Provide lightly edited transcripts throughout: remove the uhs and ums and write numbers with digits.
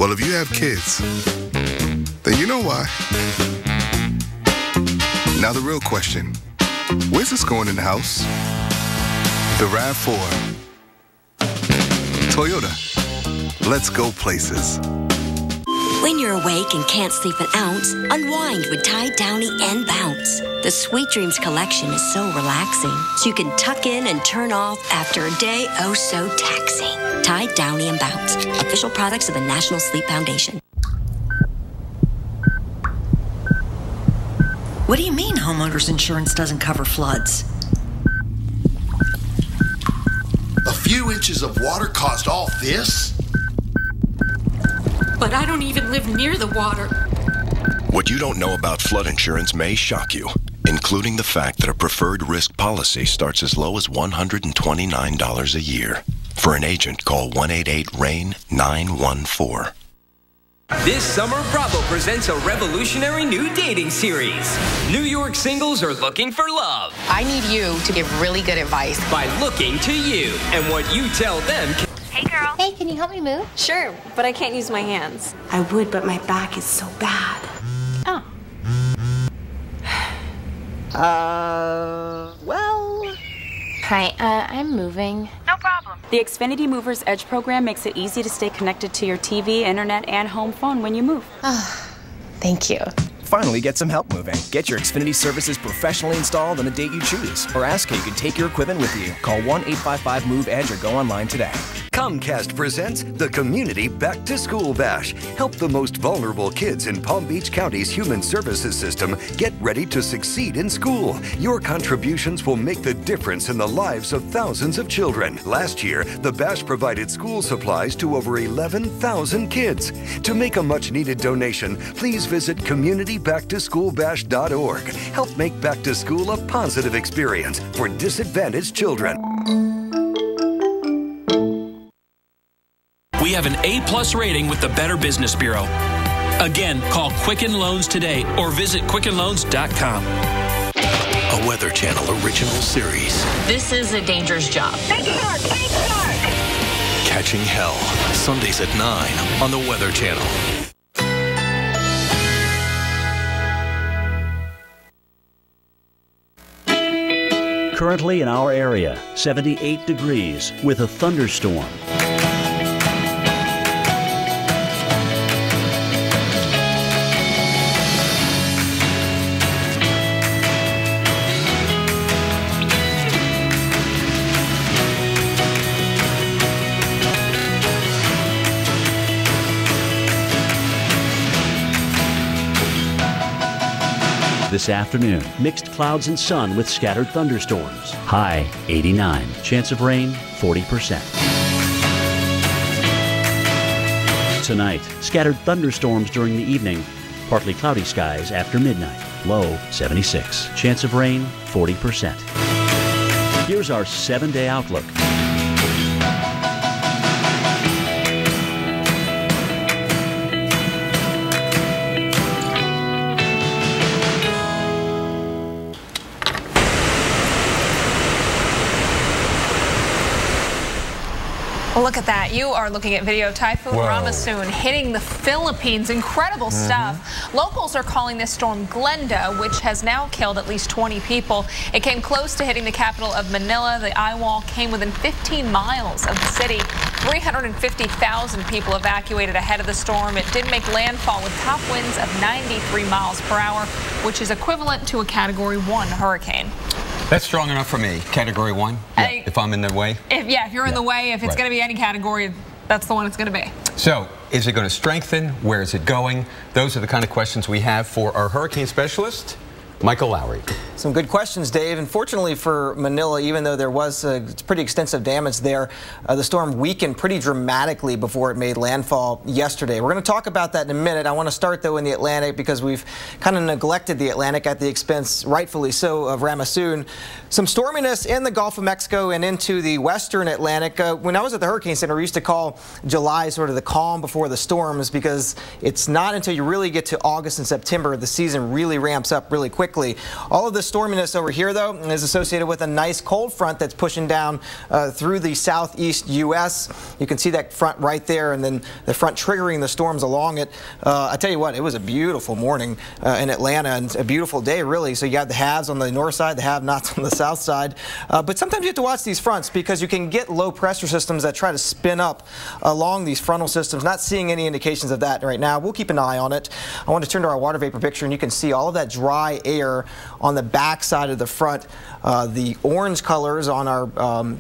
Well, if you have kids, then you know why. Now the real question, where's this going in the house? The RAV4. Toyota, let's go places. When you're awake and can't sleep an ounce, unwind with Tide Downy and Bounce. The Sweet Dreams collection is so relaxing, so you can tuck in and turn off after a day oh so taxing. Tide Downy and Bounce, official products of the National Sleep Foundation. What do you mean homeowners insurance doesn't cover floods? A few inches of water caused all this? But I don't even live near the water. What you don't know about flood insurance may shock you, including the fact that a preferred risk policy starts as low as $129 a year. For an agent, call 188-RAIN-914. This summer, Bravo presents a revolutionary new dating series. New York singles are looking for love. I need you to give really good advice. By looking to you, and what you tell them. Hey, girl. Hey, can you help me move? Sure, but I can't use my hands. I would, but my back is so bad. Oh. Well. Hi, I'm moving. No problem. The Xfinity Movers Edge program makes it easy to stay connected to your TV, internet, and home phone when you move. Thank you. Finally get some help moving. Get your Xfinity services professionally installed on the date you choose. Or ask how you can take your equipment with you. Call 1-855-MOVE-EDGE or go online today. Comcast presents the Community Back to School Bash. Help the most vulnerable kids in Palm Beach County's Human Services System get ready to succeed in school. Your contributions will make the difference in the lives of thousands of children. Last year, the Bash provided school supplies to over 11,000 kids. To make a much-needed donation, please visit communitybacktoschoolbash.org. Help make back to school a positive experience for disadvantaged children. We have an A+ rating with the Better Business Bureau. Again, call Quicken Loans today or visit quickenloans.com. A Weather Channel original series. This is a dangerous job. Catching Hell. Sundays at 9 on the Weather Channel. Currently in our area, 78 degrees with a thunderstorm. This afternoon, mixed clouds and sun with scattered thunderstorms. High 89. Chance of rain 40%. Tonight, scattered thunderstorms during the evening. Partly cloudy skies after midnight. Low 76. Chance of rain 40%. Here's our 7-day outlook. Well, look at that. You are looking at video. Typhoon Ramasoon hitting the Philippines. Incredible stuff. Locals are calling this storm Glenda, which has now killed at least 20 people. It came close to hitting the capital of Manila. The eye wall came within 15 miles of the city. 350,000 people evacuated ahead of the storm. It did make landfall with top winds of 93 miles per hour, which is equivalent to a Category 1 hurricane. That's strong enough for me. Category 1, if I'm in the way? If you're in the way, if it's going to be any category, that's the one it's going to be. So, is it going to strengthen? Where is it going? Those are the kind of questions we have for our hurricane specialist, Michael Lowry. Some good questions, Dave. Unfortunately for Manila, even though there was pretty extensive damage there, the storm weakened pretty dramatically before it made landfall yesterday. We're going to talk about that in a minute. I want to start, though, in the Atlantic because we've kind of neglected the Atlantic at the expense, rightfully so, of Ramasoon. Some storminess in the Gulf of Mexico and into the western Atlantic. When I was at the Hurricane Center, we used to call July sort of the calm before the storms because it's not until you really get to August and September the season really ramps up really quickly. quickly. All of the storminess over here, though, is associated with a nice cold front that's pushing down through the southeast U.S. You can see that front right there, and then the front triggering the storms along it. I tell you what, it was a beautiful morning in Atlanta, and a beautiful day, really. So you have the haves on the north side, the have-nots on the south side. But sometimes you have to watch these fronts because you can get low pressure systems that try to spin up along these frontal systems. Not seeing any indications of that right now. We'll keep an eye on it. I want to turn to our water vapor picture, and you can see all of that dry air on the back side of the front. The orange colors on our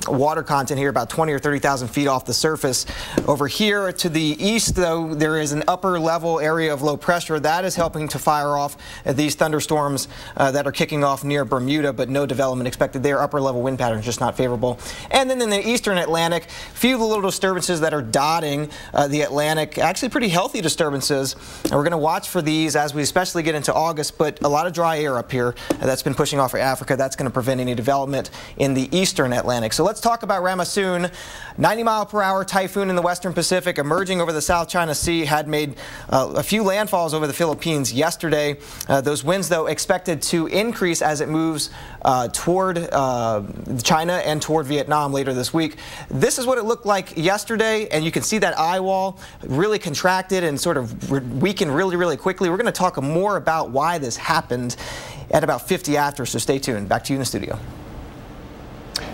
water content here, about 20 or 30,000 feet off the surface. Over here to the east, though, there is an upper level area of low pressure that is helping to fire off these thunderstorms that are kicking off near Bermuda, but no development expected there. Upper level wind patterns just not favorable. And then in the eastern Atlantic, a few little disturbances that are dotting the Atlantic. Actually pretty healthy disturbances. And we're going to watch for these as we especially get into August, but a lot of dry air up here that's been pushing off for Africa. That's going to prevent any development in the eastern Atlantic. So let's talk about Ramasoon. 90-mile-per-hour typhoon in the western Pacific, emerging over the South China Sea, had made a few landfalls over the Philippines yesterday. Those winds, though, expected to increase as it moves toward China and toward Vietnam later this week. This is what it looked like yesterday, and you can see that eye wall really contracted and sort of weakened really, really quickly. We're going to talk more about why this happened at about 50 after, so stay tuned. Back to you in the studio.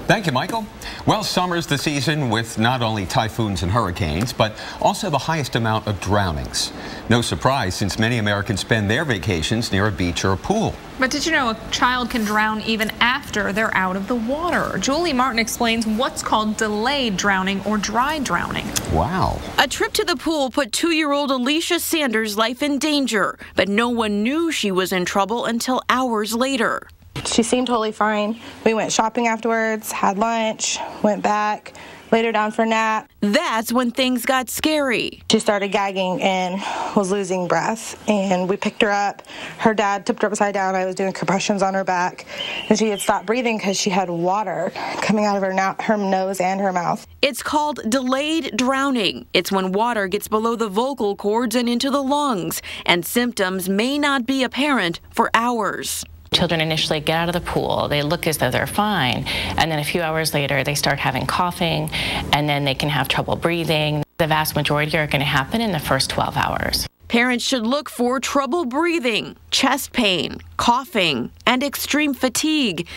Thank you, Michael. Well, summer's the season with not only typhoons and hurricanes, but also the highest amount of drownings. No surprise, since many Americans spend their vacations near a beach or a pool. But did you know a child can drown even after they're out of the water? Julie Martin explains what's called delayed drowning or dry drowning. Wow. A trip to the pool put 2-year-old Alicia Sanders' life in danger, but no one knew she was in trouble until hours later. She seemed totally fine. We went shopping afterwards, had lunch, went back, laid her down for a nap. That's when things got scary. She started gagging and was losing breath, and we picked her up. Her dad tipped her upside down. I was doing compressions on her back, and she had stopped breathing because she had water coming out of her nose and her mouth. It's called delayed drowning. It's when water gets below the vocal cords and into the lungs, and symptoms may not be apparent for hours. Children initially get out of the pool, they look as though they're fine, and then a few hours later they start having coughing, and then they can have trouble breathing. The vast majority are going to happen in the first 12 hours. Parents should look for trouble breathing, chest pain, coughing, and extreme fatigue.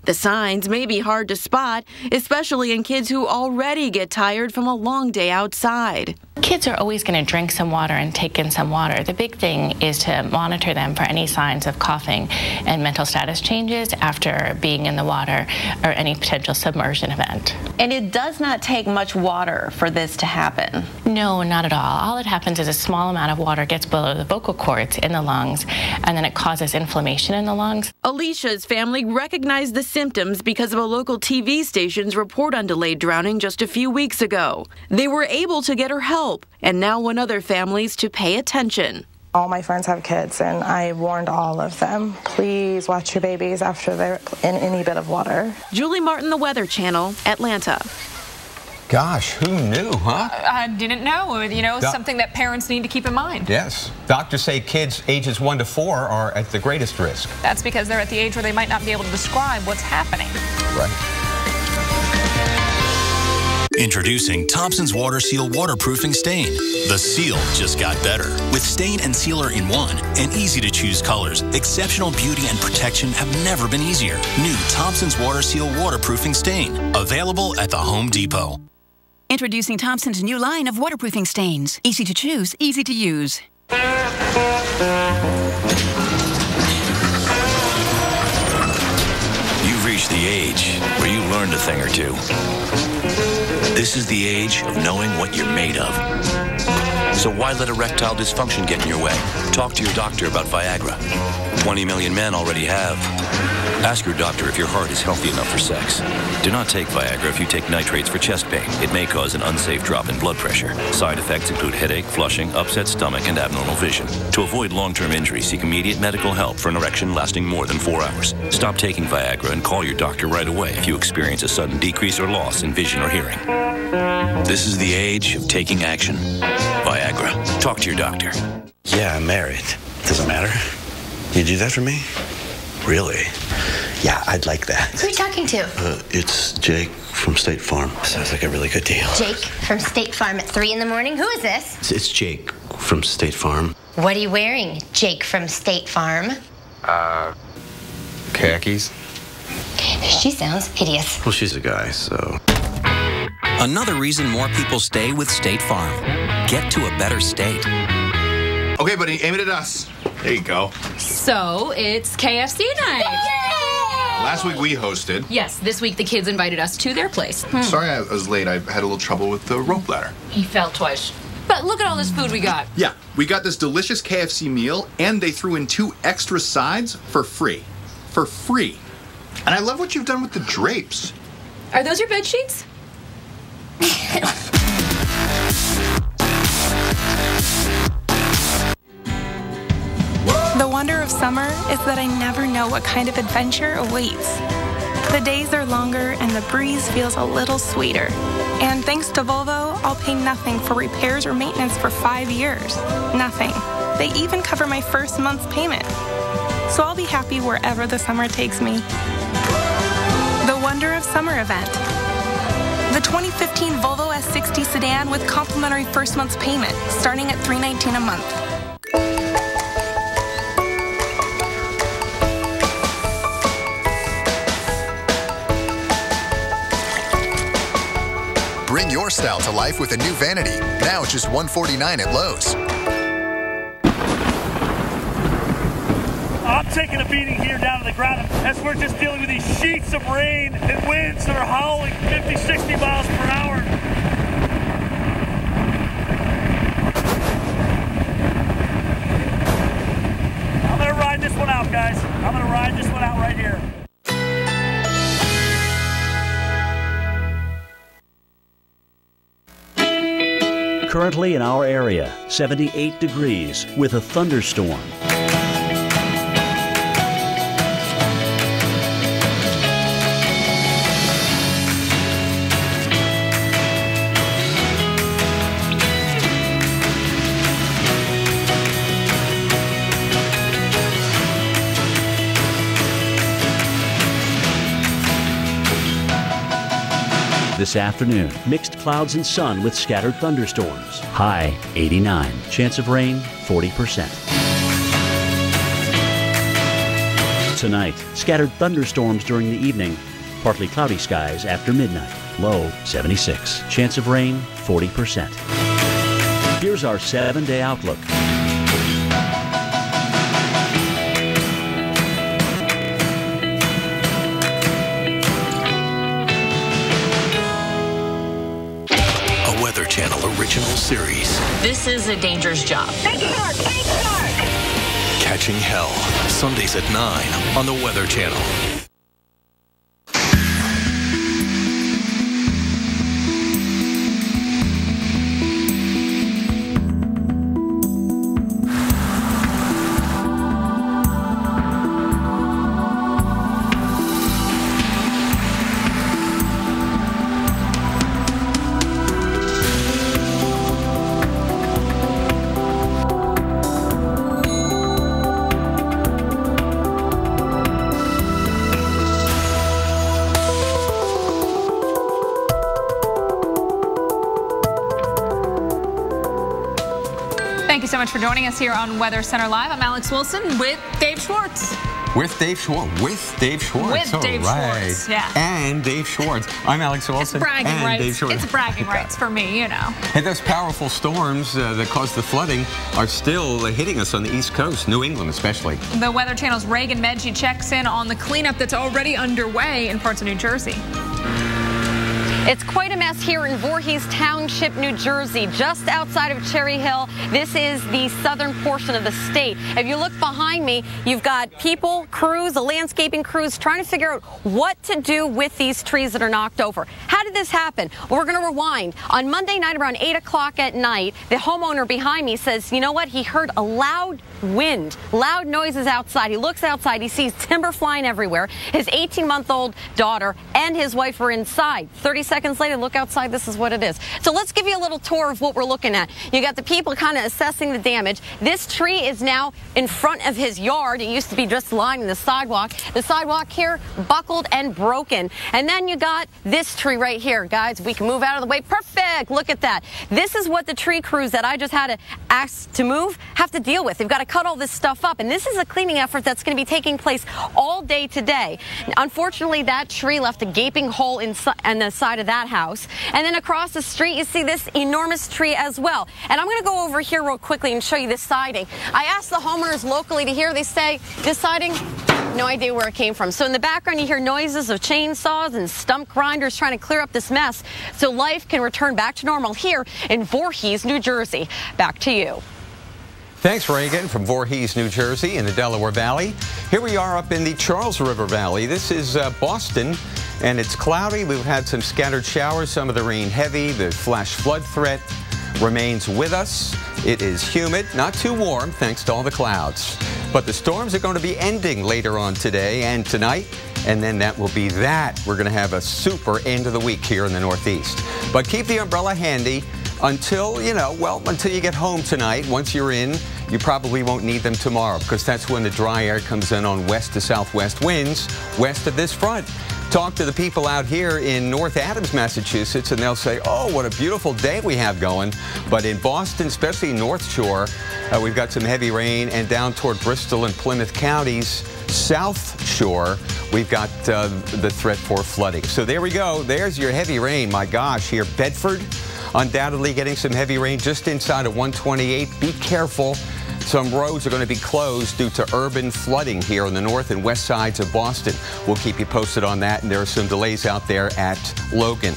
The signs may be hard to spot, especially in kids who already get tired from a long day outside. Kids are always going to drink some water and take in some water. The big thing is to monitor them for any signs of coughing and mental status changes after being in the water or any potential submersion event. And it does not take much water for this to happen? No, not at all. All that happens is a small amount of water gets below the vocal cords in the lungs, and then it causes inflammation in the lungs. Alicia's family recognized the symptoms because of a local TV station's report on delayed drowning just a few weeks ago. They were able to get her help and now want other families to pay attention. All my friends have kids, and I warned all of them, please watch your babies after they're in any bit of water. Julie Martin, The Weather Channel, Atlanta. Gosh, who knew, huh? I didn't know. You know, something that parents need to keep in mind. Yes. Doctors say kids ages 1 to 4 are at the greatest risk. That's because they're at the age where they might not be able to describe what's happening. Right. Introducing Thompson's Water Seal Waterproofing Stain. The seal just got better. With stain and sealer in one and easy-to-choose colors, exceptional beauty and protection have never been easier. New Thompson's Water Seal Waterproofing Stain. Available at the Home Depot. Introducing Thompson's new line of waterproofing stains. Easy to choose, easy to use. You've reached the age where you learned a thing or two. This is the age of knowing what you're made of. So why let erectile dysfunction get in your way? Talk to your doctor about Viagra. 20 million men already have. Ask your doctor if your heart is healthy enough for sex. Do not take Viagra if you take nitrates for chest pain. It may cause an unsafe drop in blood pressure. Side effects include headache, flushing, upset stomach, and abnormal vision. To avoid long-term injury, seek immediate medical help for an erection lasting more than 4 hours. Stop taking Viagra and call your doctor right away if you experience a sudden decrease or loss in vision or hearing. This is the age of taking action. Viagra. Talk to your doctor. Yeah, I'm married. Doesn't matter. You do that for me? Really? Yeah, I'd like that. Who are you talking to? It's Jake from State Farm. Sounds like a really good deal. Jake from State Farm at 3 in the morning? Who is this? It's Jake from State Farm. What are you wearing, Jake from State Farm? Khakis. She sounds hideous. Well, she's a guy, so... Another reason more people stay with State Farm. Get to a better state. Okay, buddy, aim it at us. There you go. So, it's KFC night. Yay! Last week we hosted. Yes, this week the kids invited us to their place. Sorry I was late. I had a little trouble with the rope ladder. He fell twice. But look at all this food we got. Yeah, we got this delicious KFC meal, and they threw in 2 extra sides for free. For free. And I love what you've done with the drapes. Are those your bed sheets? The wonder of summer is that I never know what kind of adventure awaits. The days are longer and the breeze feels a little sweeter. And thanks to Volvo, I'll pay nothing for repairs or maintenance for 5 years. Nothing. They even cover my first month's payment. So I'll be happy wherever the summer takes me. The Wonder of Summer event. The 2015 Volvo S60 sedan with complimentary first month's payment, starting at $319 a month. Bring your style to life with a new vanity. Now just $149 at Lowe's. I'm taking a beating here down to the ground as we're just dealing with these sheets of rain and winds that are howling 50, 60 miles per hour. I'm gonna ride this one out, guys. I'm gonna ride this one out right here. Currently in our area, 78 degrees with a thunderstorm. This afternoon, mixed clouds and sun with scattered thunderstorms. High 89. Chance of rain 40%. Tonight, scattered thunderstorms during the evening. Partly cloudy skies after midnight. Low 76. Chance of rain 40%. Here's our 7-day outlook. Weather Channel original series. This is a dangerous job. Catching Hell. Sundays at 9 on the Weather Channel. Thank you so much for joining us here on Weather Center Live. I'm Alex Wilson with Dave Schwartz. With Dave Schwartz. With Dave Schwartz. With Dave Schwartz, yeah. And Dave Schwartz. I'm Alex Wilson. It's bragging and rights. Dave Schwartz. It's bragging rights for me, you know. Hey, those powerful storms that caused the flooding are still hitting us on the East Coast, New England especially. The Weather Channel's Reagan Medji checks in on the cleanup that's already underway in parts of New Jersey. It's quite a mess here in Voorhees Township, New Jersey, just outside of Cherry Hill. This is the southern portion of the state. If you look behind me, you've got people, crews, landscaping crews trying to figure out what to do with these trees that are knocked over. How did this happen? Well, we're going to rewind. On Monday night around 8 o'clock at night, the homeowner behind me says, you know what? He heard a loud wind, loud noises outside. He looks outside. He sees timber flying everywhere. His 18-month-old daughter and his wife are inside. 36 seconds later, look outside, this is what it is. So let's give you a little tour of what we're looking at. You got the people kind of assessing the damage. This tree is now in front of his yard. It used to be just lining the sidewalk. The sidewalk here buckled and broken. And then you got this tree right here. Guys, we can move out of the way. Perfect. Look at that. This is what the tree crews that I just had to ask to move have to deal with. They've got to cut all this stuff up. And this is a cleaning effort that's going to be taking place all day today. Unfortunately, that tree left a gaping hole in the side of that house. And then across the street, you see this enormous tree as well. And I'm going to go over here real quickly and show you this siding. I asked the homeowners locally to hear. They say this siding, no idea where it came from. So in the background, you hear noises of chainsaws and stump grinders trying to clear up this mess so life can return back to normal here in Voorhees, New Jersey. Back to you. Thanks, Reagan, from Voorhees, New Jersey, in the Delaware Valley. Here we are up in the Charles River Valley. This is Boston, and it's cloudy. We've had some scattered showers, some of the rain heavy. The flash flood threat remains with us. It is humid, not too warm, thanks to all the clouds. But the storms are going to be ending later on today and tonight, and then that will be that. We're going to have a super end of the week here in the Northeast. But keep the umbrella handy until, until you get home tonight. Once you're in, you probably won't need them tomorrow because that's when the dry air comes in on west to southwest winds west of this front. Talk to the people out here in North Adams, Massachusetts, and they'll say, oh, what a beautiful day we have going. But in Boston, especially North Shore, we've got some heavy rain, and down toward Bristol and Plymouth counties, South Shore, we've got the threat for flooding. So there we go. There's your heavy rain. My gosh, here, Bedford, undoubtedly getting some heavy rain just inside of 128. Be careful. Some roads are going to be closed due to urban flooding here on the north and west sides of Boston. We'll keep you posted on that, and there are some delays out there at Logan.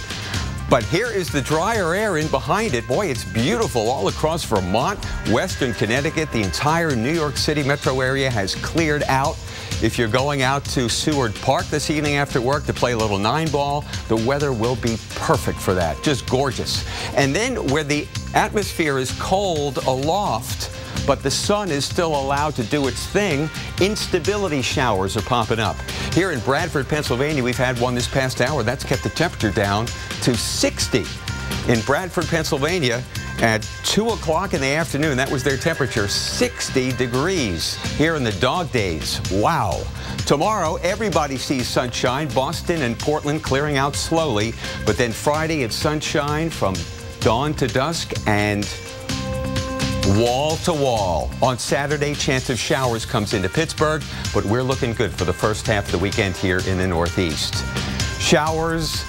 But here is the drier air in behind it. Boy, it's beautiful all across Vermont, western Connecticut. The entire New York City metro area has cleared out. If you're going out to Seward Park this evening after work to play a little 9-ball, the weather will be perfect for that. Just gorgeous. And then where the atmosphere is cold aloft, but the sun is still allowed to do its thing, instability showers are popping up. Here in Bradford, Pennsylvania, we've had one this past hour. That's kept the temperature down to 60. In Bradford, Pennsylvania, at 2 o'clock in the afternoon, that was their temperature, 60 degrees here in the dog days. Wow. Tomorrow, everybody sees sunshine. Boston and Portland clearing out slowly. But then Friday, it's sunshine from dawn to dusk and wall to wall. On Saturday, chance of showers comes into Pittsburgh, but we're looking good for the first half of the weekend here in the Northeast. Showers,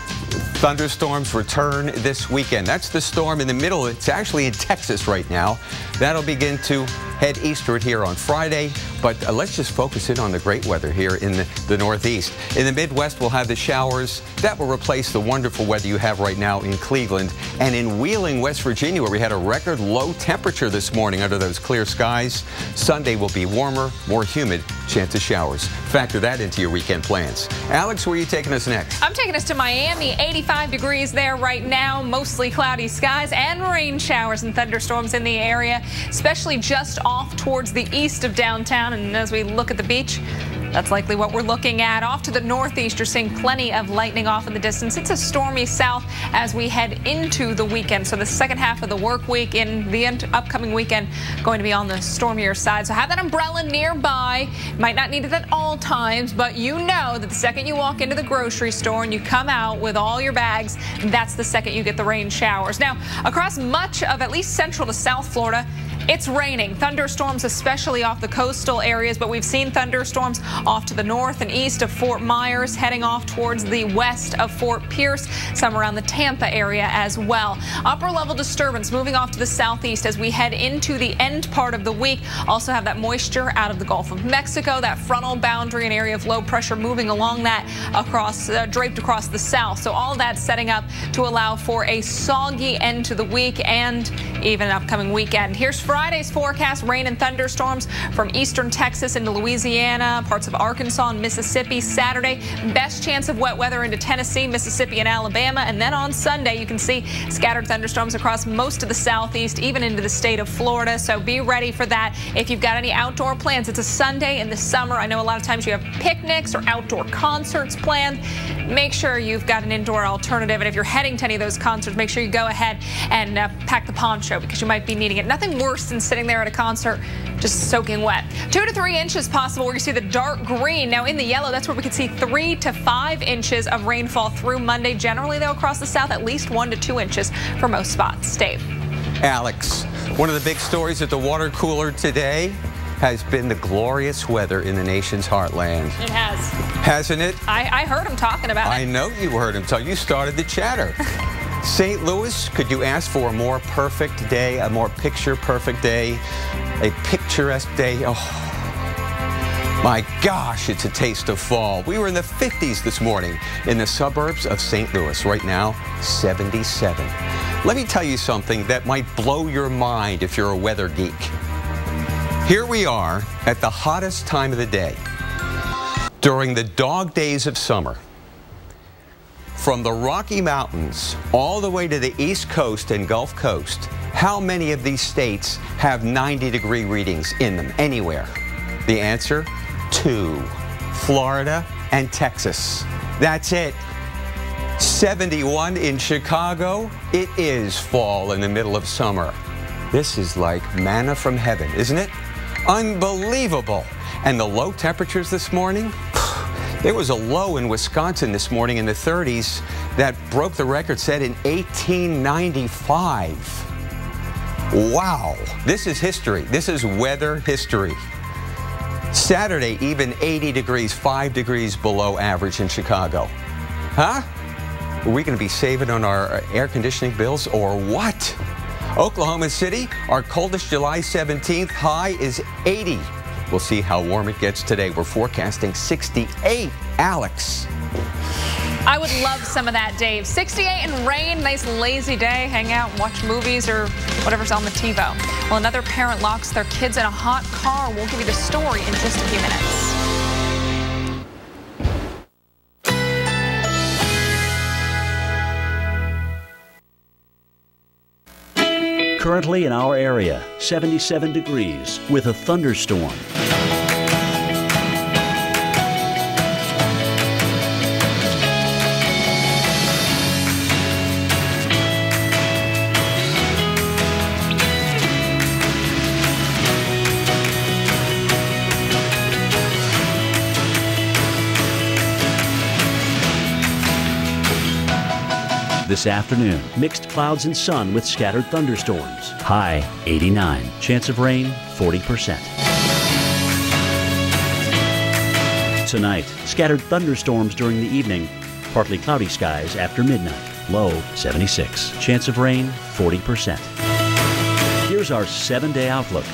thunderstorms return this weekend. That's the storm in the middle. It's actually in Texas right now. That'll begin to head eastward here on Friday, but let's just focus in on the great weather here in the Northeast. In the Midwest, we'll have the showers. That will replace the wonderful weather you have right now in Cleveland and in Wheeling, West Virginia, where we had a record low temperature this morning under those clear skies. Sunday will be warmer, more humid, chance of showers. Factor that into your weekend plans. Alex, where are you taking us next? I'm taking us to Miami. 85 degrees there right now, mostly cloudy skies and rain showers and thunderstorms in the area, especially just off towards the east of downtown. And as we look at the beach, that's likely what we're looking at. Off to the northeast, you're seeing plenty of lightning off in the distance. It's a stormy south as we head into the weekend. So the second half of the work week in the upcoming weekend going to be on the stormier side. So have that umbrella nearby. Might not need it at all times, but you know that the second you walk into the grocery store and you come out with all your bags, that's the second you get the rain showers. Now, across much of at least central to South Florida, it's raining. Thunderstorms, especially off the coastal areas, but we've seen thunderstorms off to the north and east of Fort Myers, heading off towards the west of Fort Pierce, some around the Tampa area as well. Upper level disturbance moving off to the southeast as we head into the end part of the week. Also have that moisture out of the Gulf of Mexico, that frontal boundary, an area of low pressure moving along that across, draped across the south. So all of that setting up to allow for a soggy end to the week and even upcoming weekend. Here's Friday's forecast. Rain and thunderstorms from eastern Texas into Louisiana, parts of Arkansas and Mississippi. Saturday, best chance of wet weather into Tennessee, Mississippi, and Alabama. And then on Sunday, you can see scattered thunderstorms across most of the southeast, even into the state of Florida. So be ready for that if you've got any outdoor plans. It's a Sunday in the summer. I know a lot of times you have picnics or outdoor concerts planned. Make sure you've got an indoor alternative. And if you're heading to any of those concerts, make sure you go ahead and pack the poncho because you might be needing it. Nothing worse than sitting there at a concert just soaking wet. 2 to 3 inches possible where you see the dark green. Now in the yellow, that's where we could see 3 to 5 inches of rainfall through Monday. Generally, though, across the south, at least 1 to 2 inches for most spots. Dave. Alex, one of the big stories at the water cooler today has been the glorious weather in the nation's heartland. It has. Hasn't it? I heard him talking about it. I know you heard him talk. You started the chatter. St. Louis, could you ask for a more perfect day, a more picture-perfect day, a picturesque day? Oh, my gosh, it's a taste of fall. We were in the 50s this morning in the suburbs of St. Louis. Right now, 77. Let me tell you something that might blow your mind if you're a weather geek. Here we are at the hottest time of the day during the dog days of summer. From the Rocky Mountains all the way to the East Coast and Gulf Coast, how many of these states have 90-degree readings in them anywhere? The answer, 2. Florida and Texas. That's it. 71 in Chicago. It is fall in the middle of summer. This is like manna from heaven, isn't it? Unbelievable. And the low temperatures this morning? There was a low in Wisconsin this morning in the 30s that broke the record set in 1895. Wow. This is history. This is weather history. Saturday, even 80 degrees, 5 degrees below average in Chicago. Huh? Are we going to be saving on our air conditioning bills or what? Oklahoma City, our coldest July 17th, high is 80. We'll see how warm it gets today. We're forecasting 68. Alex. I would love some of that, Dave. 68 and rain, nice lazy day, hang out, watch movies or whatever's on the TiVo. Well, another parent locks their kids in a hot car. We'll give you the story in just a few minutes. Currently in our area, 77 degrees with a thunderstorm. This afternoon, mixed clouds and sun with scattered thunderstorms. High 89. Chance of rain 40%. Tonight, scattered thunderstorms during the evening. Partly cloudy skies after midnight. Low 76. Chance of rain 40%. Here's our 7-day outlook.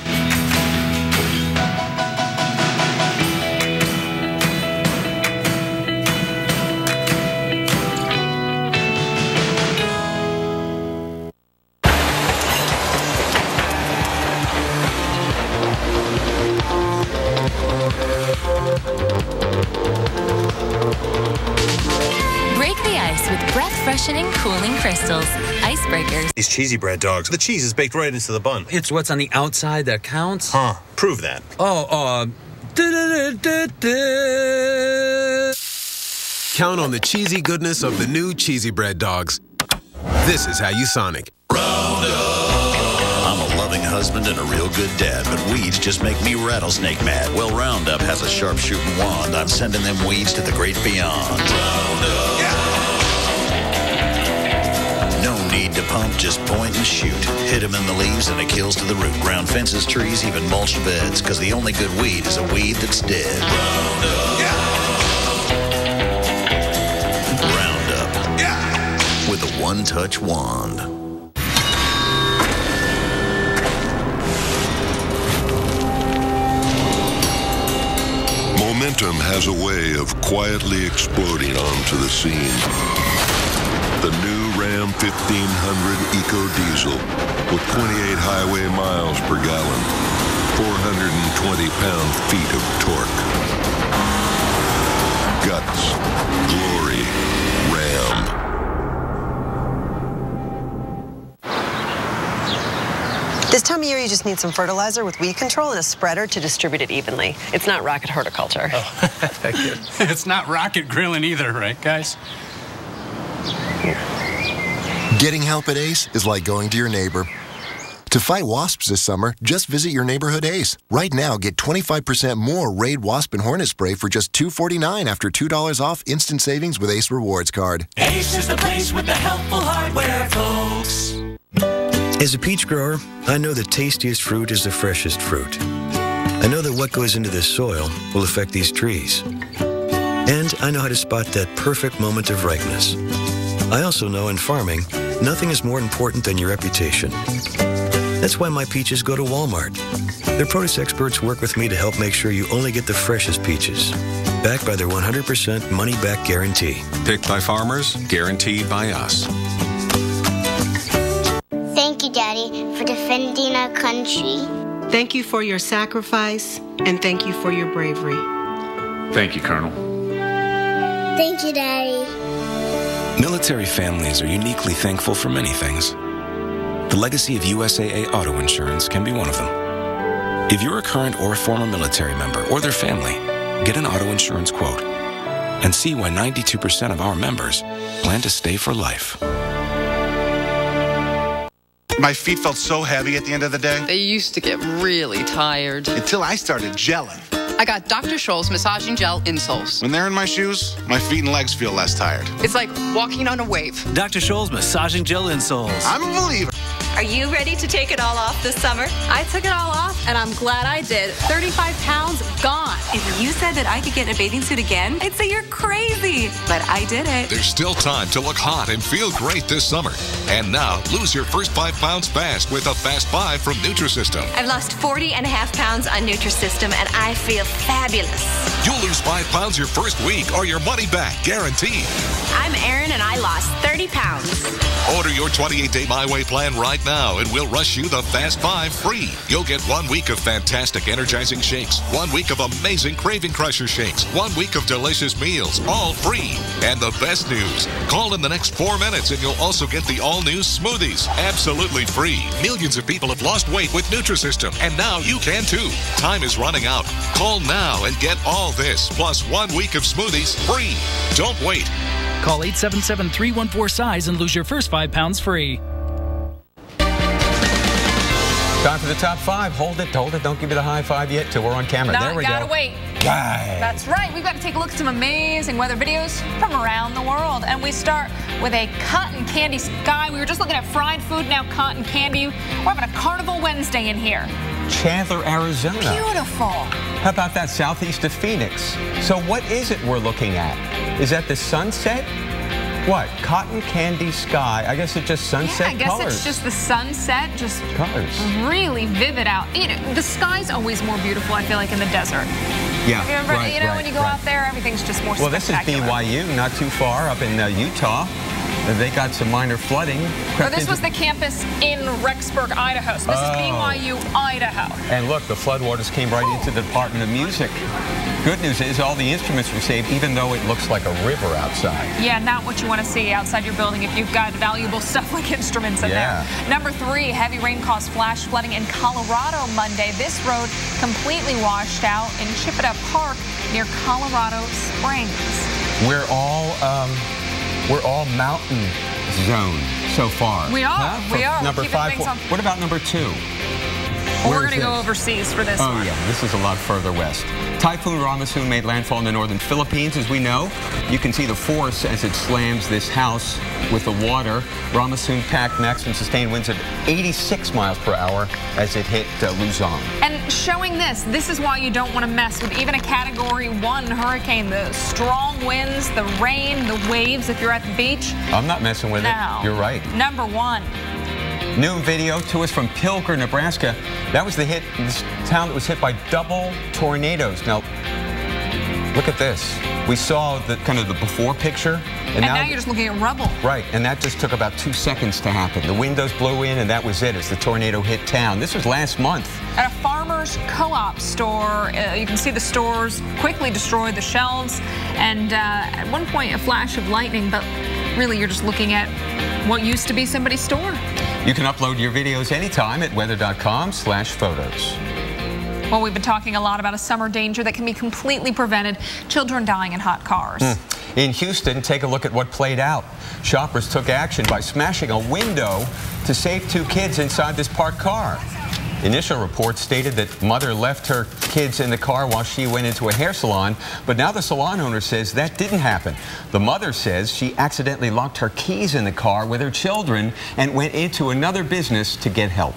Freshening, cooling crystals. Icebreakers. These cheesy bread dogs, the cheese is baked right into the bun. It's what's on the outside that counts? Huh. Prove that. Count on the cheesy goodness of the new cheesy bread dogs. This is how you Sonic. I'm a loving husband and a real good dad, but weeds just make me rattlesnake mad. Well, Roundup has a sharpshooting wand. I'm sending them weeds to the great beyond. Roundup. Yeah. No need to pump, just point and shoot. Hit him in the leaves and it kills to the root. Round fences, trees, even mulched beds. Cause the only good weed is a weed that's dead. Roundup. Yeah. Roundup. Yeah. With a one-touch wand. Momentum has a way of quietly exploding onto the scene. The new Ram 1500 Eco Diesel with 28 highway miles per gallon, 420 pound-feet of torque. Guts, glory, Ram. This time of year, you just need some fertilizer with weed control and a spreader to distribute it evenly. It's not rocket horticulture. Oh, thank you. It's not rocket grilling either, right, guys? Getting help at Ace is like going to your neighbor. To fight wasps this summer, just visit your neighborhood Ace. Right now, get 25% more Raid Wasp and Hornet Spray for just $2.49 after $2 off instant savings with Ace Rewards Card. Ace is the place with the helpful hardware, folks. As a peach grower, I know the tastiest fruit is the freshest fruit. I know that what goes into this soil will affect these trees. And I know how to spot that perfect moment of ripeness. I also know in farming, nothing is more important than your reputation. That's why my peaches go to Walmart. Their produce experts work with me to help make sure you only get the freshest peaches, backed by their 100% money-back guarantee. Picked by farmers, guaranteed by us. Thank you, Daddy, for defending our country. Thank you for your sacrifice, and thank you for your bravery. Thank you, Colonel. Thank you, Daddy. Military families are uniquely thankful for many things. The legacy of USAA Auto Insurance can be one of them. If you're a current or a former military member or their family, get an auto insurance quote and see why 92% of our members plan to stay for life. My feet felt so heavy at the end of the day. They used to get really tired. Until I started gelling. I got Dr. Scholl's massaging gel insoles. When they're in my shoes, my feet and legs feel less tired. It's like walking on a wave. Dr. Scholl's massaging gel insoles. I'm a believer. Are you ready to take it all off this summer? I took it all off, and I'm glad I did. 35 pounds gone. If you said that I could get in a bathing suit again, I'd say you're crazy. But I did it. There's still time to look hot and feel great this summer. And now, lose your first 5 pounds fast with a Fast 5 from Nutrisystem. I've lost 40.5 pounds on Nutrisystem, and I feel fabulous. You'll lose 5 pounds your first week or your money back, guaranteed. I'm Erin, and I lost 30 pounds. Order your 28-day My Way plan right now, and we'll rush you the Fast 5 free. You'll get 1 week of fantastic energizing shakes, 1 week of amazing Craving Crusher shakes, 1 week of delicious meals, all free. And the best news, call in the next 4 minutes and you'll also get the all-new smoothies, absolutely free. Millions of people have lost weight with Nutrisystem, and now you can too. Time is running out. Call now and get all this, plus 1 week of smoothies free. Don't wait. Call 877-314-SIZE and lose your first 5 pounds free. Time for the top 5. Hold it. Don't give me the high five yet till we're on camera. There we go. Gotta wait. Right. That's right. We've got to take a look at some amazing weather videos from around the world. And we start with a cotton candy sky. We were just looking at fried food, now cotton candy. We're having a Carnival Wednesday in here. Chandler, Arizona. Beautiful. How about that southeast of Phoenix? So what is it we're looking at? Is that the sunset? What? Cotton candy sky. I guess it's just sunset colors. Yeah, I guess colors. it's just the sunset, just colors. Really vivid out. You know, the sky's always more beautiful, I feel like, in the desert. Yeah, Have you ever, when you go out there, everything's just more spectacular. Well, this is BYU, not too far up in Utah. They got some minor flooding. This was the campus in Rexburg, Idaho. So this is BYU, Idaho. And look, the floodwaters came right into the Department of Music. Good news is all the instruments were saved, even though it looks like a river outside. Yeah, not what you want to see outside your building if you've got valuable stuff like instruments in there. Number 3, heavy rain caused flash flooding in Colorado Monday. This road completely washed out in Chippewa Park near Colorado Springs. We're all mountain zone so far. We are. Huh? We are. Number 5. What about number 2? Well, we're going to go overseas for this one. Oh, yeah. This is a lot further west. Typhoon Ramasoon made landfall in the northern Philippines, as we know. You can see the force as it slams this house with the water. Ramasoon packed maximum sustained winds of 86 miles per hour as it hit Luzon. And showing this is why you don't want to mess with even a Category 1 hurricane. The strong winds, the rain, the waves if you're at the beach. I'm not messing with it. You're right. Number 1. New video to us from Pilger, Nebraska. That was this town that was hit by double tornadoes. Now, look at this. We saw the kind of the before picture. And now you're just looking at rubble. Right, and that just took about 2 seconds to happen. The windows blew in, and that was it as the tornado hit town. This was last month. At a farmer's co-op store, you can see the stores quickly destroy the shelves, and at one point a flash of lightning, but really you're just looking at what used to be somebody's store. You can upload your videos anytime at weather.com/photos. Well, we've been talking a lot about a summer danger that can be completely prevented, children dying in hot cars. In Houston, take a look at what played out. Shoppers took action by smashing a window to save 2 kids inside this parked car. Initial reports stated that mother left her kids in the car while she went into a hair salon, but now the salon owner says that didn't happen. The mother says she accidentally locked her keys in the car with her children and went into another business to get help.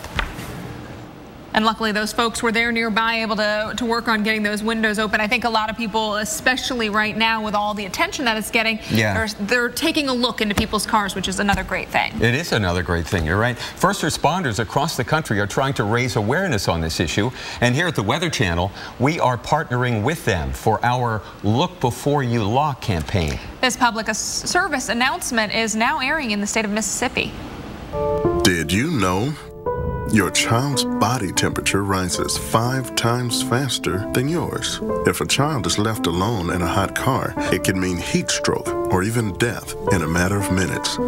And luckily those folks were there nearby, able to work on getting those windows open. I think a lot of people, especially right now with all the attention that it's getting, they're taking a look into people's cars, which is another great thing. It is another great thing, you're right. First responders across the country are trying to raise awareness on this issue. And here at the Weather Channel, we are partnering with them for our Look Before You Lock campaign. This public service announcement is now airing in the state of Mississippi. Did you know your child's body temperature rises 5 times faster than yours? If a child is left alone in a hot car, it can mean heat stroke or even death in a matter of minutes.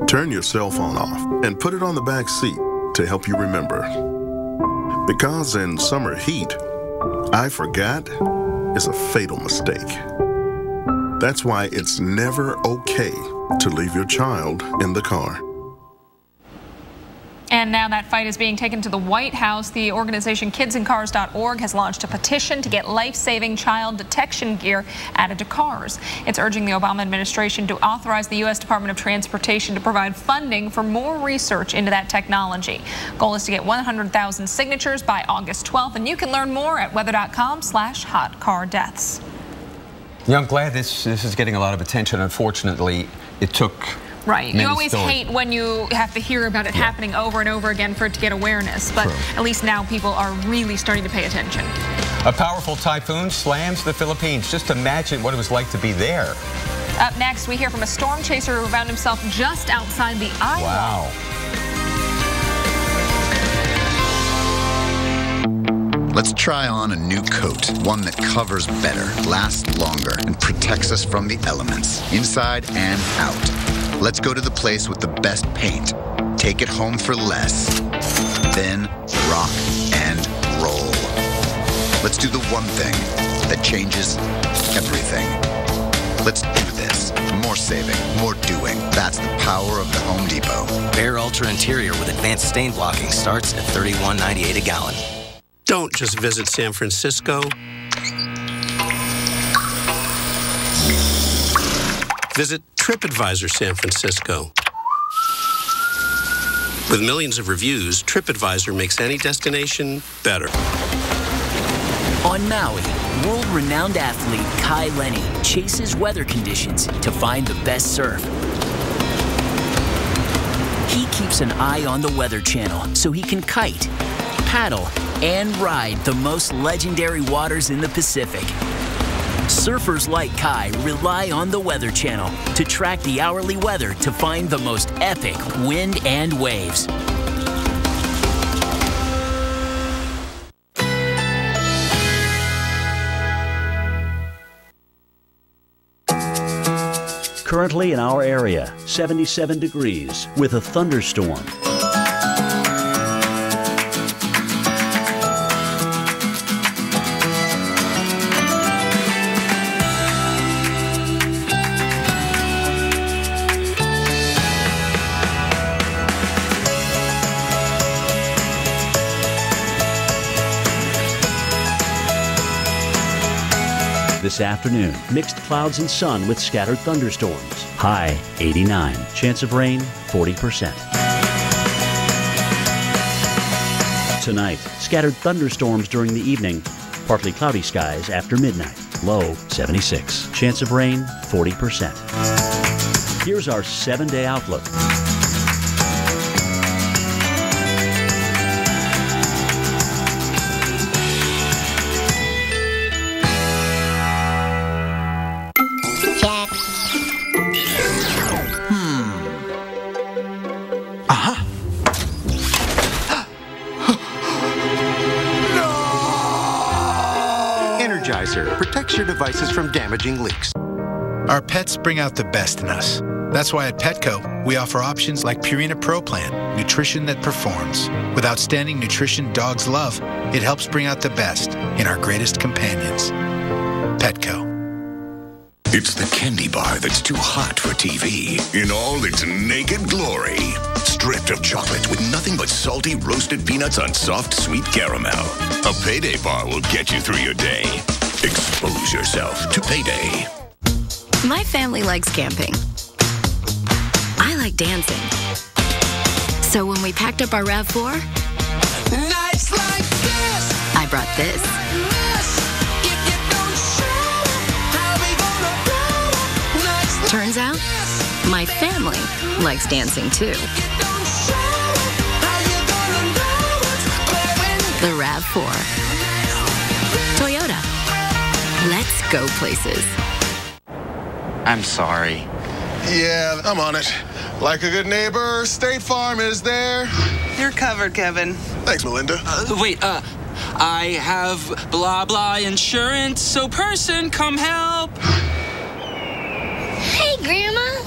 Turn your cell phone off and put it on the back seat to help you remember. Because in summer heat, I forgot is a fatal mistake. That's why it's never okay to leave your child in the car. And now that fight is being taken to the White House. The organization KidsInCars.org has launched a petition to get life-saving child detection gear added to cars. It's urging the Obama administration to authorize the U.S. Department of Transportation to provide funding for more research into that technology. Goal is to get 100,000 signatures by August 12th, and you can learn more at weather.com/hotcardeaths. Yeah, I'm glad this is getting a lot of attention. Unfortunately, it took Right. You always hate when you have to hear about it happening over and over again for it to get awareness, but at least now people are really starting to pay attention. A powerful typhoon slams the Philippines. Just imagine what it was like to be there. Up next, we hear from a storm chaser who found himself just outside the eye wall. Let's try on a new coat, one that covers better, lasts longer, and protects us from the elements, inside and out. Let's go to the place with the best paint. Take it home for less. Then rock and roll. Let's do the one thing that changes everything. Let's do this. More saving, more doing. That's the power of the Home Depot. Behr Ultra Interior with advanced stain blocking starts at $31.98 a gallon. Don't just visit San Francisco. Visit TripAdvisor San Francisco. With millions of reviews, TripAdvisor makes any destination better. On Maui, world-renowned athlete Kai Lenny chases weather conditions to find the best surf. He keeps an eye on the Weather Channel so he can kite, paddle, and ride the most legendary waters in the Pacific. Surfers like Kai rely on the Weather Channel to track the hourly weather to find the most epic wind and waves. Currently in our area, 77 degrees with a thunderstorm. This afternoon, mixed clouds and sun with scattered thunderstorms. High 89. Chance of rain 40%. Tonight, scattered thunderstorms during the evening. Partly cloudy skies after midnight. Low 76. Chance of rain 40%. Here's our 7-day outlook. Advisor protects your devices from damaging leaks. Our pets bring out the best in us. That's why at Petco, we offer options like Purina Pro Plan, nutrition that performs. With outstanding nutrition dogs love, it helps bring out the best in our greatest companions. Petco. It's the candy bar that's too hot for TV in all its naked glory. Stripped of chocolate with nothing but salty roasted peanuts on soft, sweet caramel. A Payday bar will get you through your day. Expose yourself to Payday. My family likes camping. I like dancing. So when we packed up our RAV4, nights like this, I brought this. Turns out, my family likes dancing too. The RAV4. Toyota. Let's go places. I'm sorry. Yeah, I'm on it. Like a good neighbor, State Farm is there. You're covered, Kevin. Thanks, Melinda. I have blah blah insurance, so person, come help. Hey, Grandma.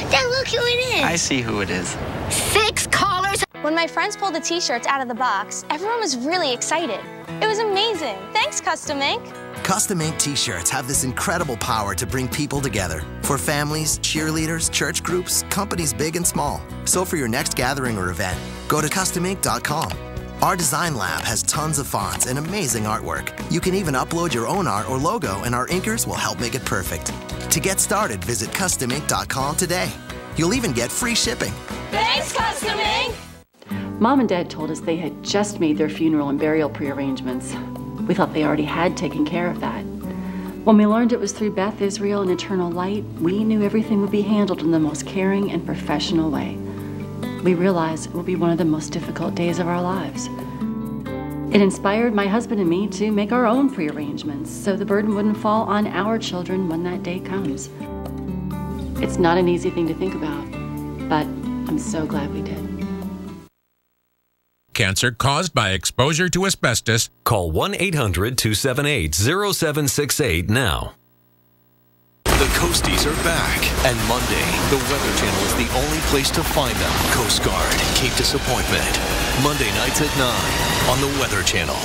Dad, look who it is. I see who it is. 6 collars. When my friends pulled the t-shirts out of the box, everyone was really excited. It was amazing. Thanks, Custom Ink. Custom Ink t-shirts have this incredible power to bring people together. For families, cheerleaders, church groups, companies big and small. So for your next gathering or event, go to customink.com. Our design lab has tons of fonts and amazing artwork. You can even upload your own art or logo, and our inkers will help make it perfect. To get started, visit customink.com today. You'll even get free shipping. Thanks, Custom Ink. Mom and Dad told us they had just made their funeral and burial prearrangements. We thought they already had taken care of that. When we learned it was through Beth Israel and Eternal Light, we knew everything would be handled in the most caring and professional way. We realized it would be one of the most difficult days of our lives. It inspired my husband and me to make our own prearrangements so the burden wouldn't fall on our children when that day comes. It's not an easy thing to think about, but I'm so glad we did. Cancer caused by exposure to asbestos. Call 1-800-278-0768 now. The Coasties are back, and Monday, the Weather Channel is the only place to find them. Coast Guard, Cape Disappointment. Monday nights at 9 on the Weather Channel.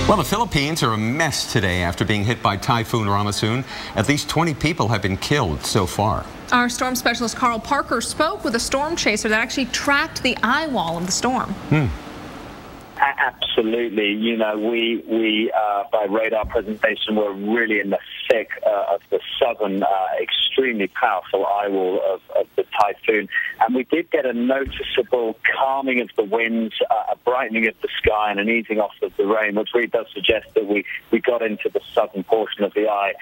Well, the Philippines are a mess today after being hit by Typhoon Ramasoon. At least 20 people have been killed so far. Our storm specialist Carl Parker spoke with a storm chaser that actually tracked the eye wall of the storm. Absolutely. You know, we by radar presentation, we're really in the thick of the southern, extremely powerful eye wall of the typhoon. And we did get a noticeable calming of the winds, a brightening of the sky, and an easing off of the rain, which really does suggest that we got into the southern portion of the eye.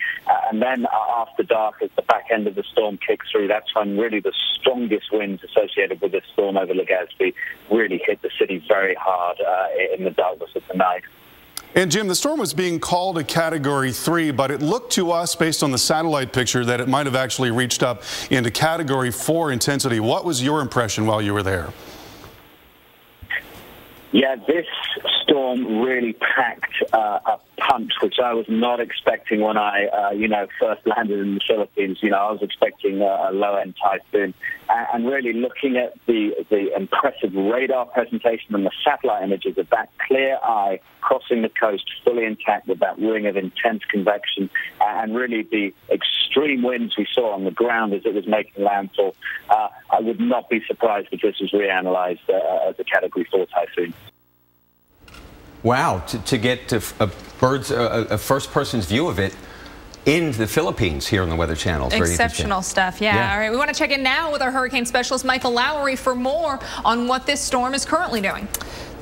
And then after dark, as the back end of the storm kicks through, that's when really the strongest winds associated with this storm over Legazpi really hit the city very hard in the darkness of the night. And Jim, the storm was being called a Category 3, but it looked to us, based on the satellite picture, that it might have actually reached up into Category 4 intensity. What was your impression while you were there? Yeah, this storm really packed a punch, which I was not expecting when I, first landed in the Philippines. I was expecting a low-end typhoon. And really looking at the impressive radar presentation and the satellite images of that clear eye crossing the coast fully intact with that ring of intense convection, and really the extreme winds we saw on the ground as it was making landfall, I would not be surprised if this was reanalyzed as a Category 4 typhoon. Wow, to get a first person's view of it in the Philippines here on the Weather Channel. Exceptional stuff, yeah. All right, we want to check in now with our hurricane specialist, Michael Lowry, for more on what this storm is currently doing.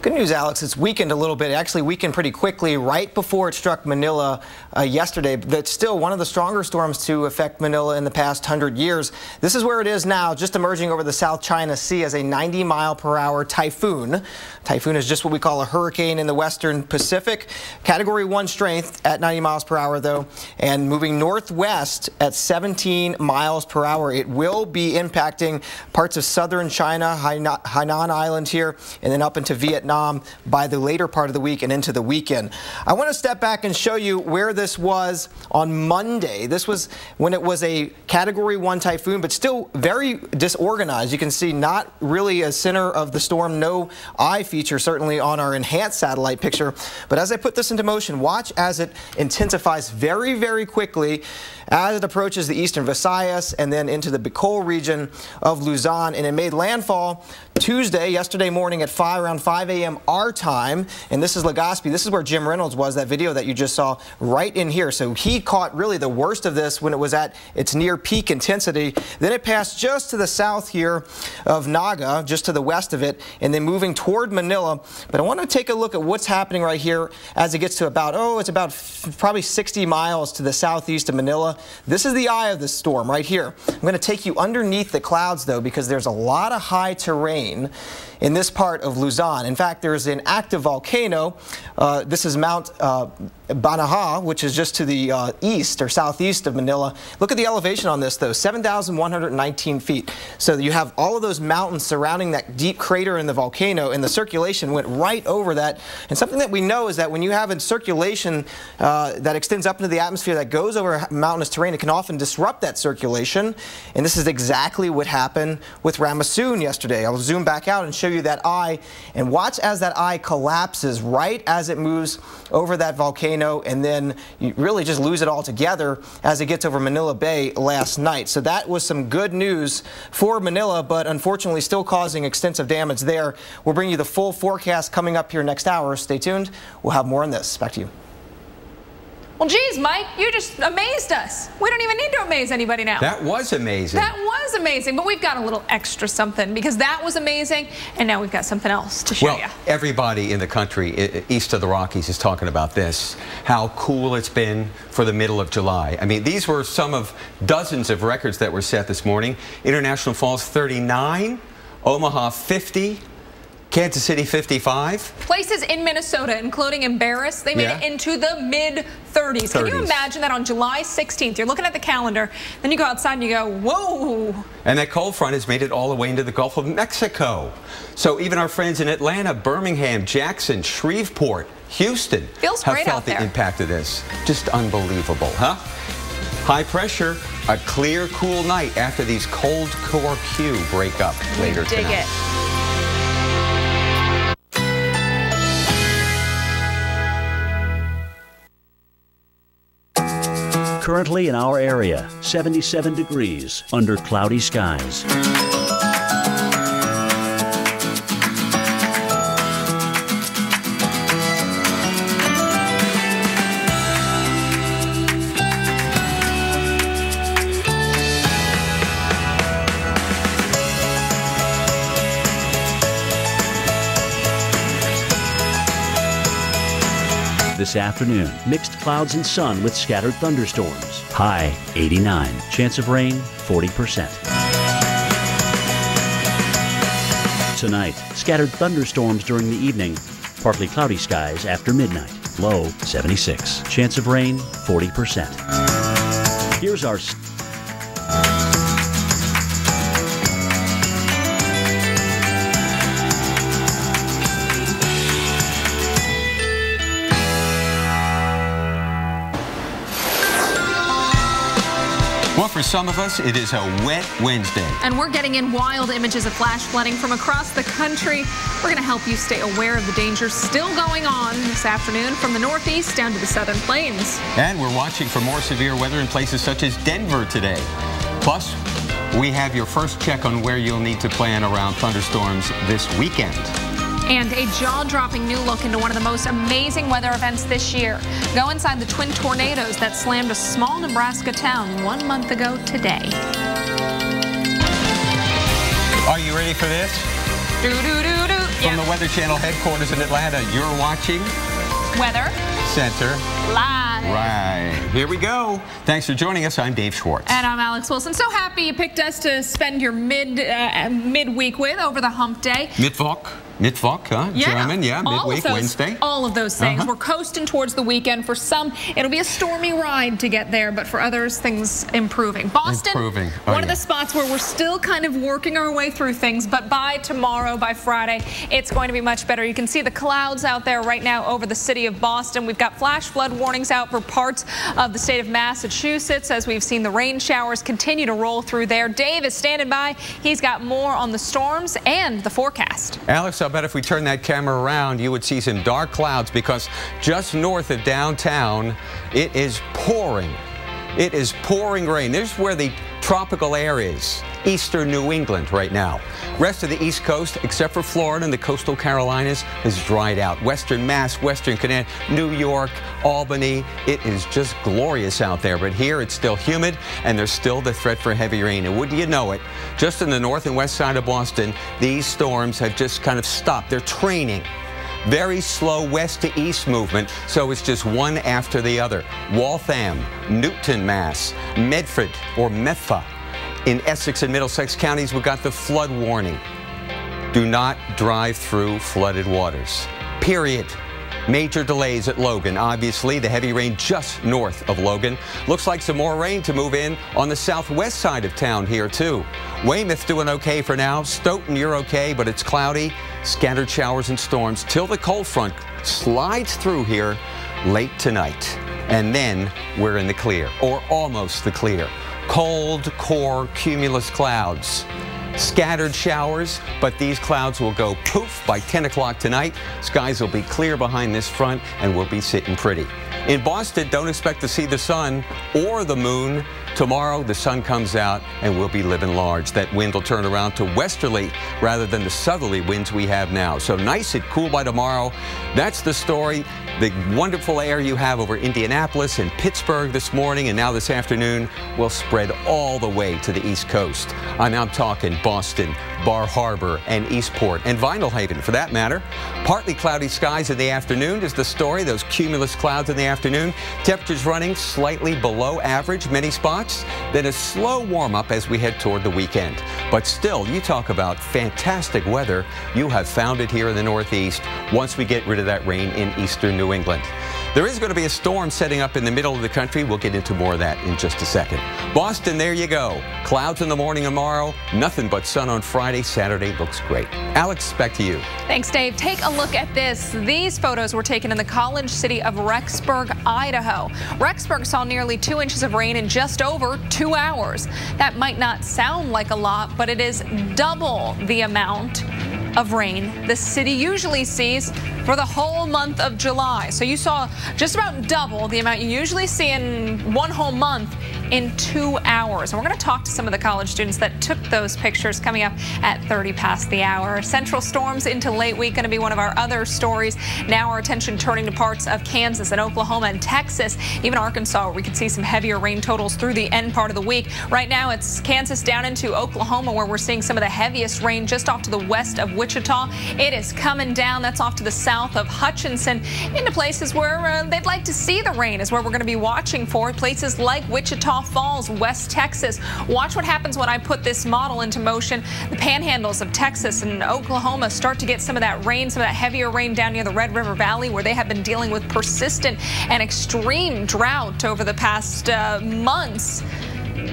Good news, Alex. It's weakened a little bit. It actually weakened pretty quickly right before it struck Manila yesterday. That's still one of the stronger storms to affect Manila in the past 100 years. This is where it is now, just emerging over the South China Sea as a 90-mile-per-hour typhoon. Typhoon is just what we call a hurricane in the western Pacific. Category 1 strength at 90 miles per hour, though, and moving northwest at 17 miles per hour. It will be impacting parts of southern China, Hainan Island here, and then up into Vietnam. Vietnam by the later part of the week and into the weekend. I want to step back and show you where this was on Monday. This was when it was a Category 1 typhoon, but still very disorganized. You can see not really a center of the storm, no eye feature certainly on our enhanced satellite picture. But as I put this into motion, watch as it intensifies very, very quickly as it approaches the eastern Visayas and then into the Bicol region of Luzon. And it made landfall Tuesday, yesterday morning at around 5 a.m. our time. And this is Legazpi. This is where Jim Reynolds was, that video that you just saw right in here. So he caught really the worst of this when it was at its near peak intensity. Then it passed just to the south here of Naga, just to the west of it, and then moving toward Manila. But I want to take a look at what's happening right here as it gets to about, it's about probably 60 miles to the southeast of Manila. This is the eye of the storm right here. I'm going to take you underneath the clouds, though, because there's a lot of high terrain in this part of Luzon. In fact, there's an active volcano. This is Mount Banahaw, which is just to the east or southeast of Manila. Look at the elevation on this, though, 7,119 feet. So you have all of those mountains surrounding that deep crater in the volcano, and the circulation went right over that. And something that we know is that when you have a circulation that extends up into the atmosphere that goes over mountainous terrain, it can often disrupt that circulation. And this is exactly what happened with Ramasoon yesterday. I'll zoom back out and show you that eye, and watch as that eye collapses right as it moves over that volcano, and then you really just lose it altogether as it gets over Manila Bay last night. So that was some good news for Manila, but unfortunately still causing extensive damage there. We'll bring you the full forecast coming up here next hour. Stay tuned. We'll have more on this. Back to you. Well, geez, Mike, you just amazed us. We don't even need to amaze anybody now. That was amazing. That was amazing, but we've got a little extra something because that was amazing, and now we've got something else to show you. Everybody in the country east of the Rockies is talking about this, how cool it's been for the middle of July. I mean, these were some of dozens of records that were set this morning. International Falls 39, Omaha 50, Kansas City 55. Places in Minnesota, including Embarrass, they made it into the mid-30s. Can you imagine that on July 16th? You're looking at the calendar, then you go outside and you go, whoa. And that cold front has made it all the way into the Gulf of Mexico. So even our friends in Atlanta, Birmingham, Jackson, Shreveport, Houston have felt the impact of this. Just unbelievable, huh? High pressure, a clear, cool night after these cold core Q break up later tonight. Dig it. Currently in our area, 77 degrees under cloudy skies. This afternoon, mixed clouds and sun with scattered thunderstorms. High 89. Chance of rain 40%. Tonight, scattered thunderstorms during the evening. Partly cloudy skies after midnight. Low 76. Chance of rain 40%. Here's our Well, for some of us, it is a wet Wednesday. And we're getting in wild images of flash flooding from across the country. We're going to help you stay aware of the dangers still going on this afternoon from the northeast down to the southern plains. And we're watching for more severe weather in places such as Denver today. Plus, we have your first check on where you'll need to plan around thunderstorms this weekend. And a jaw-dropping new look into one of the most amazing weather events this year. Go inside the twin tornadoes that slammed a small Nebraska town 1 month ago today. Are you ready for this? From the Weather Channel headquarters in Atlanta, you're watching Weather Center Live. Right. Here we go. Thanks for joining us. I'm Dave Schwartz. And I'm Alex Wilson. So happy you picked us to spend your midweek with over the hump day. Mittwoch. Mittwoch, huh? German, yeah, midweek, Wednesday. All of those things. We're coasting towards the weekend. For some, it'll be a stormy ride to get there, but for others, things improving. Boston, one of the spots where we're still kind of working our way through things, but by tomorrow, by Friday, it's going to be much better. You can see the clouds out there right now over the city of Boston. We've got flash flood warnings out for parts of the state of Massachusetts as we've seen the rain showers continue to roll through there. Dave is standing by. He's got more on the storms and the forecast. Alex, I'll bet if we turn that camera around, you would see some dark clouds because just north of downtown, it is pouring. It is pouring rain. This is where the tropical air is. Eastern New England right now. Rest of the East Coast, except for Florida and the coastal Carolinas, is dried out. Western Mass, Western Connecticut, New York, Albany, it is just glorious out there. But here it's still humid and there's still the threat for heavy rain. And wouldn't you know it, just in the north and west side of Boston, these storms have just kind of stopped. They're training. Very slow west to east movement, so it's just one after the other. Waltham, Newton, Mass, Medford or Metha. In Essex and Middlesex counties, we've got the flood warning. Do not drive through flooded waters. Period. Major delays at Logan. Obviously, the heavy rain just north of Logan. Looks like some more rain to move in on the southwest side of town here, too. Weymouth doing okay for now. Stoughton, you're okay, but it's cloudy. Scattered showers and storms till the cold front slides through here late tonight. And then we're in the clear, or almost the clear. Cold core cumulus clouds. Scattered showers, but these clouds will go poof by 10 o'clock tonight. Skies will be clear behind this front and we'll be sitting pretty. In Boston, don't expect to see the sun or the moon. Tomorrow, the sun comes out and we'll be living large. That wind will turn around to westerly rather than the southerly winds we have now. So nice and cool by tomorrow. That's the story. The wonderful air you have over Indianapolis and Pittsburgh this morning and now this afternoon will spread all the way to the East Coast. I'm talking Boston, Bar Harbor, and Eastport, and Vinalhaven for that matter. Partly cloudy skies in the afternoon is the story. Those cumulus clouds in the afternoon. Temperatures running slightly below average many spots. Then a slow warm up as we head toward the weekend. But still, you talk about fantastic weather. You have found it here in the Northeast once we get rid of that rain in eastern New England. There is going to be a storm setting up in the middle of the country. We'll get into more of that in just a second. Boston, there you go. Clouds in the morning tomorrow. Nothing but sun on Friday. Saturday looks great. Alex, back to you. Thanks, Dave. Take a look at this. These photos were taken in the college city of Rexburg, Idaho. Rexburg saw nearly 2 inches of rain in just over 2 hours. That might not sound like a lot, but it is double the amount of rain the city usually sees for the whole month of July. So you saw just about double the amount you usually see in one whole month in 2 hours. And we're going to talk to some of the college students that took those pictures coming up at 30 past the hour. Central storms into late week going to be one of our other stories. Now our attention turning to parts of Kansas and Oklahoma and Texas, even Arkansas, where we could see some heavier rain totals through the end part of the week. Right now it's Kansas down into Oklahoma where we're seeing some of the heaviest rain just off to the west of Wichita. It is coming down. That's off to the south of Hutchinson into places where they'd like to see the rain is where we're going to be watching for. Places like Wichita Falls, West Texas. Watch what happens when I put this model into motion. The panhandles of Texas and Oklahoma start to get some of that rain, some of that heavier rain down near the Red River Valley where they have been dealing with persistent and extreme drought over the past months.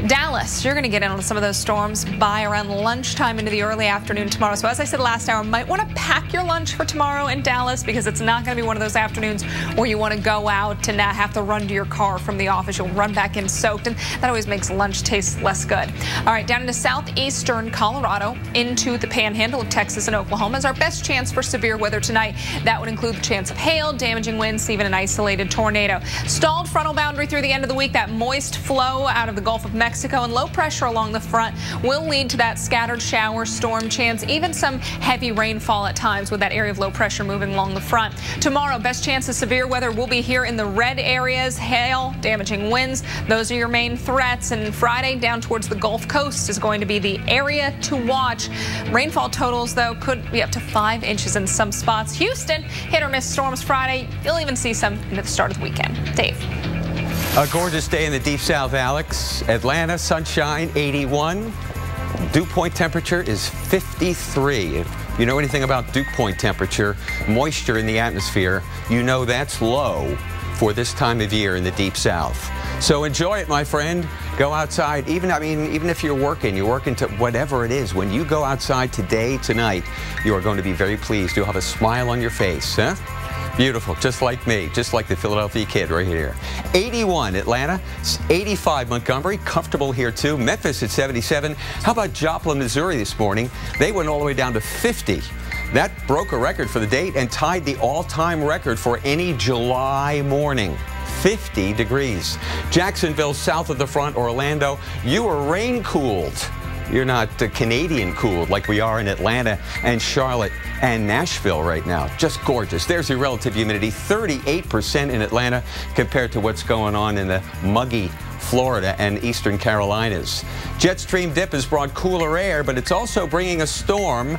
Dallas, you're going to get in on some of those storms by around lunchtime into the early afternoon tomorrow. So as I said last hour, might want to pack your lunch for tomorrow in Dallas because it's not going to be one of those afternoons where you want to go out and not have to run to your car from the office. You'll run back in soaked, and that always makes lunch taste less good. All right, down into southeastern Colorado into the panhandle of Texas and Oklahoma is our best chance for severe weather tonight. That would include the chance of hail, damaging winds, even an isolated tornado. Stalled frontal boundary through the end of the week. That moist flow out of the Gulf of Mexico and low pressure along the front will lead to that scattered shower storm chance, even some heavy rainfall at times with that area of low pressure moving along the front. Tomorrow, best chance of severe weather will be here in the red areas. Hail, damaging winds, those are your main threats. And Friday down towards the Gulf Coast is going to be the area to watch. Rainfall totals, though, could be up to 5 inches in some spots. Houston, hit or miss storms Friday. You'll even see some at the start of the weekend. Dave. A gorgeous day in the Deep South, Alex. Atlanta, sunshine, 81. Dew point temperature is 53. If you know anything about dew point temperature, moisture in the atmosphere, you know that's low for this time of year in the Deep South. So enjoy it, my friend. Go outside. Even if you're working to whatever it is. When you go outside today, tonight, you are going to be very pleased. You'll have a smile on your face, huh? Beautiful, just like me, just like the Philadelphia kid right here. 81 Atlanta, 85 Montgomery, comfortable here too. Memphis at 77. How about Joplin, Missouri this morning? They went all the way down to 50. That broke a record for the date and tied the all-time record for any July morning. 50 degrees. Jacksonville, south of the front, Orlando, you are rain-cooled. You're not Canadian cooled like we are in Atlanta and Charlotte and Nashville right now. Just gorgeous. There's your relative humidity, 38% in Atlanta compared to what's going on in the muggy Florida and eastern Carolinas. Jet stream dip has brought cooler air, but it's also bringing a storm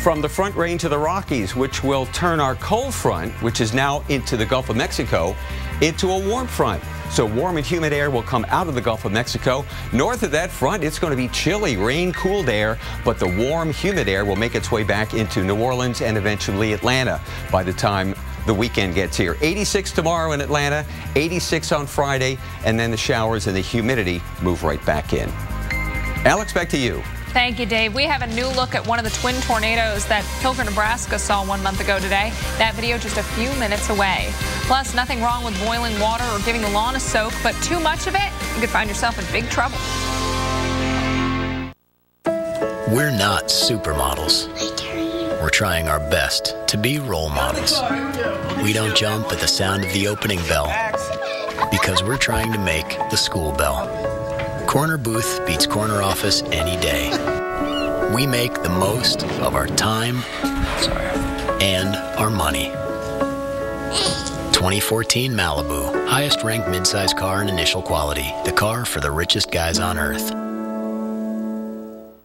from the Front Range of the Rockies, which will turn our cold front, which is now into the Gulf of Mexico, into a warm front. So warm and humid air will come out of the Gulf of Mexico. North of that front, it's going to be chilly, rain-cooled air, but the warm, humid air will make its way back into New Orleans and eventually Atlanta by the time the weekend gets here. 86 tomorrow in Atlanta, 86 on Friday, and then the showers and the humidity move right back in. Alex, back to you. Thank you, Dave. We have a new look at one of the twin tornadoes that Pilger, Nebraska saw 1 month ago today. That video just a few minutes away. Plus, nothing wrong with boiling water or giving the lawn a soak, but too much of it, you could find yourself in big trouble. We're not supermodels. We're trying our best to be role models. We don't jump at the sound of the opening bell because we're trying to make the school bell. Corner booth beats corner office any day. We make the most of our time and our money. 2014 Malibu, highest ranked midsize car in initial quality. The car for the richest guys on earth.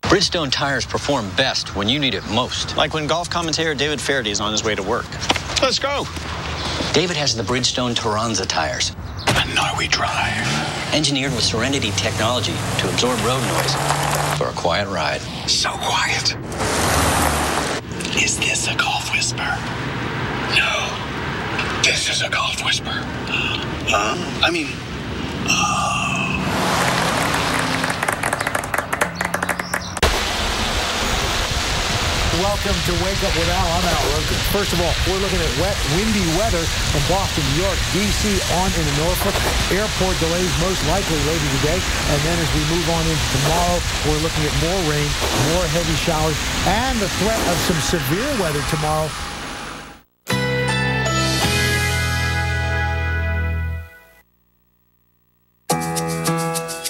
Bridgestone tires perform best when you need it most. Like when golf commentator David Feherty is on his way to work. Let's go. David has the Bridgestone Turanza tires. And now we drive. Engineered with Serenity technology to absorb road noise for a quiet ride. So quiet. Is this a golf whisper? No. This is a golf whisper. Welcome to Wake Up with Al. I'm Al Roker. First of all, we're looking at wet, windy weather from Boston, New York, D.C. on into Norfolk. Airport delays most likely later today. And then as we move on into tomorrow, we're looking at more rain, more heavy showers, and the threat of some severe weather tomorrow.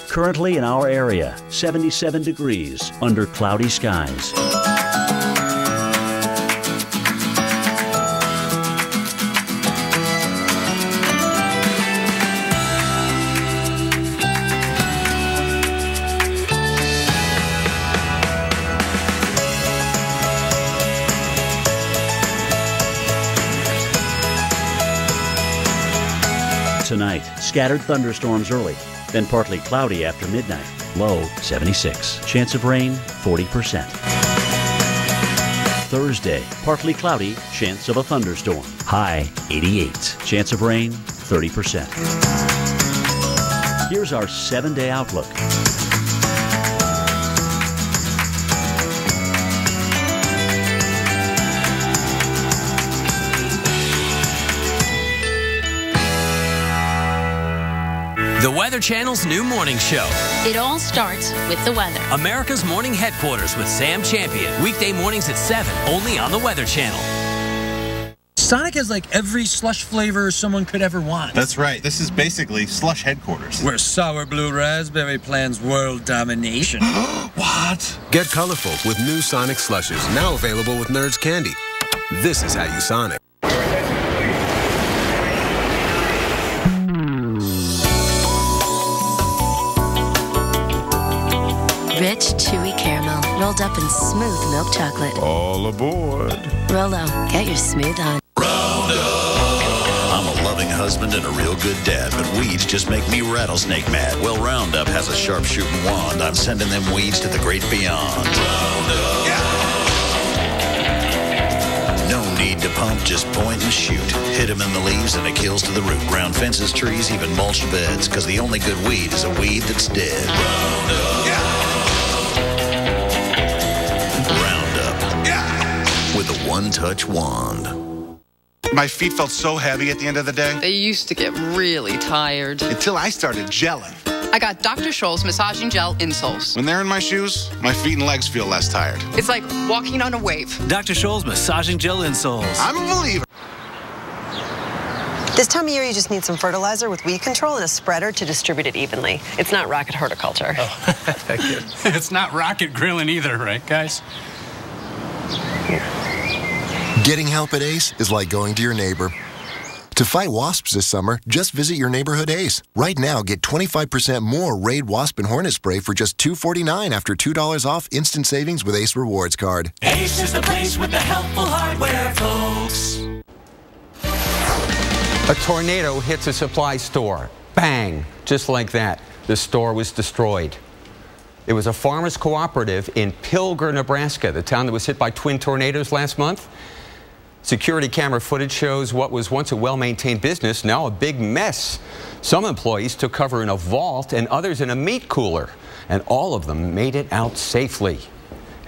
Currently in our area, 77 degrees under cloudy skies. Tonight, scattered thunderstorms early, then partly cloudy after midnight. Low 76. Chance of rain 40%. Thursday, partly cloudy, chance of a thunderstorm. High 88. Chance of rain 30%. Here's our 7-day outlook. The Weather Channel's new morning show. It all starts with the weather. America's morning headquarters with Sam Champion. Weekday mornings at 7, only on the Weather Channel. Sonic has like every slush flavor someone could ever want. That's right. This is basically slush headquarters. Where sour blue raspberry plans world domination. What? Get colorful with new Sonic slushes, now available with Nerds candy. This is how you Sonic. Rich, chewy caramel, rolled up in smooth milk chocolate. All aboard. Rolo, get your smooth on. I'm a loving husband and a real good dad, but weeds just make me rattlesnake mad. Well, Roundup has a sharpshooting wand. I'm sending them weeds to the great beyond. Roundup. Yeah. pump, just point and shoot. Hit them in the leaves and it kills to the root. Ground fences, trees, even mulched beds. Because the only good weed is a weed that's dead. Roundup. Roundup. With a one-touch wand. My feet felt so heavy at the end of the day. They used to get really tired. Until I started gelling. I got Dr. Scholl's massaging gel insoles. When they're in my shoes, my feet and legs feel less tired. It's like walking on a wave. Dr. Scholl's massaging gel insoles. I'm a believer. This time of year, you just need some fertilizer with weed control and a spreader to distribute it evenly. It's not rocket horticulture. Oh, thank you. It's not rocket grilling either, right, guys? Getting help at ACE is like going to your neighbor. To fight wasps this summer, just visit your neighborhood ACE. Right now, get 25% more Raid Wasp and Hornet Spray for just $2.49 after $2 off instant savings with ACE Rewards Card. ACE is the place with the helpful hardware, folks. A tornado hits a supply store. Bang! Just like that. The store was destroyed. It was a farmers cooperative in Pilger, Nebraska, the town that was hit by twin tornadoes last month. Security camera footage shows what was once a well-maintained business, now a big mess. Some employees took cover in a vault and others in a meat cooler, and all of them made it out safely.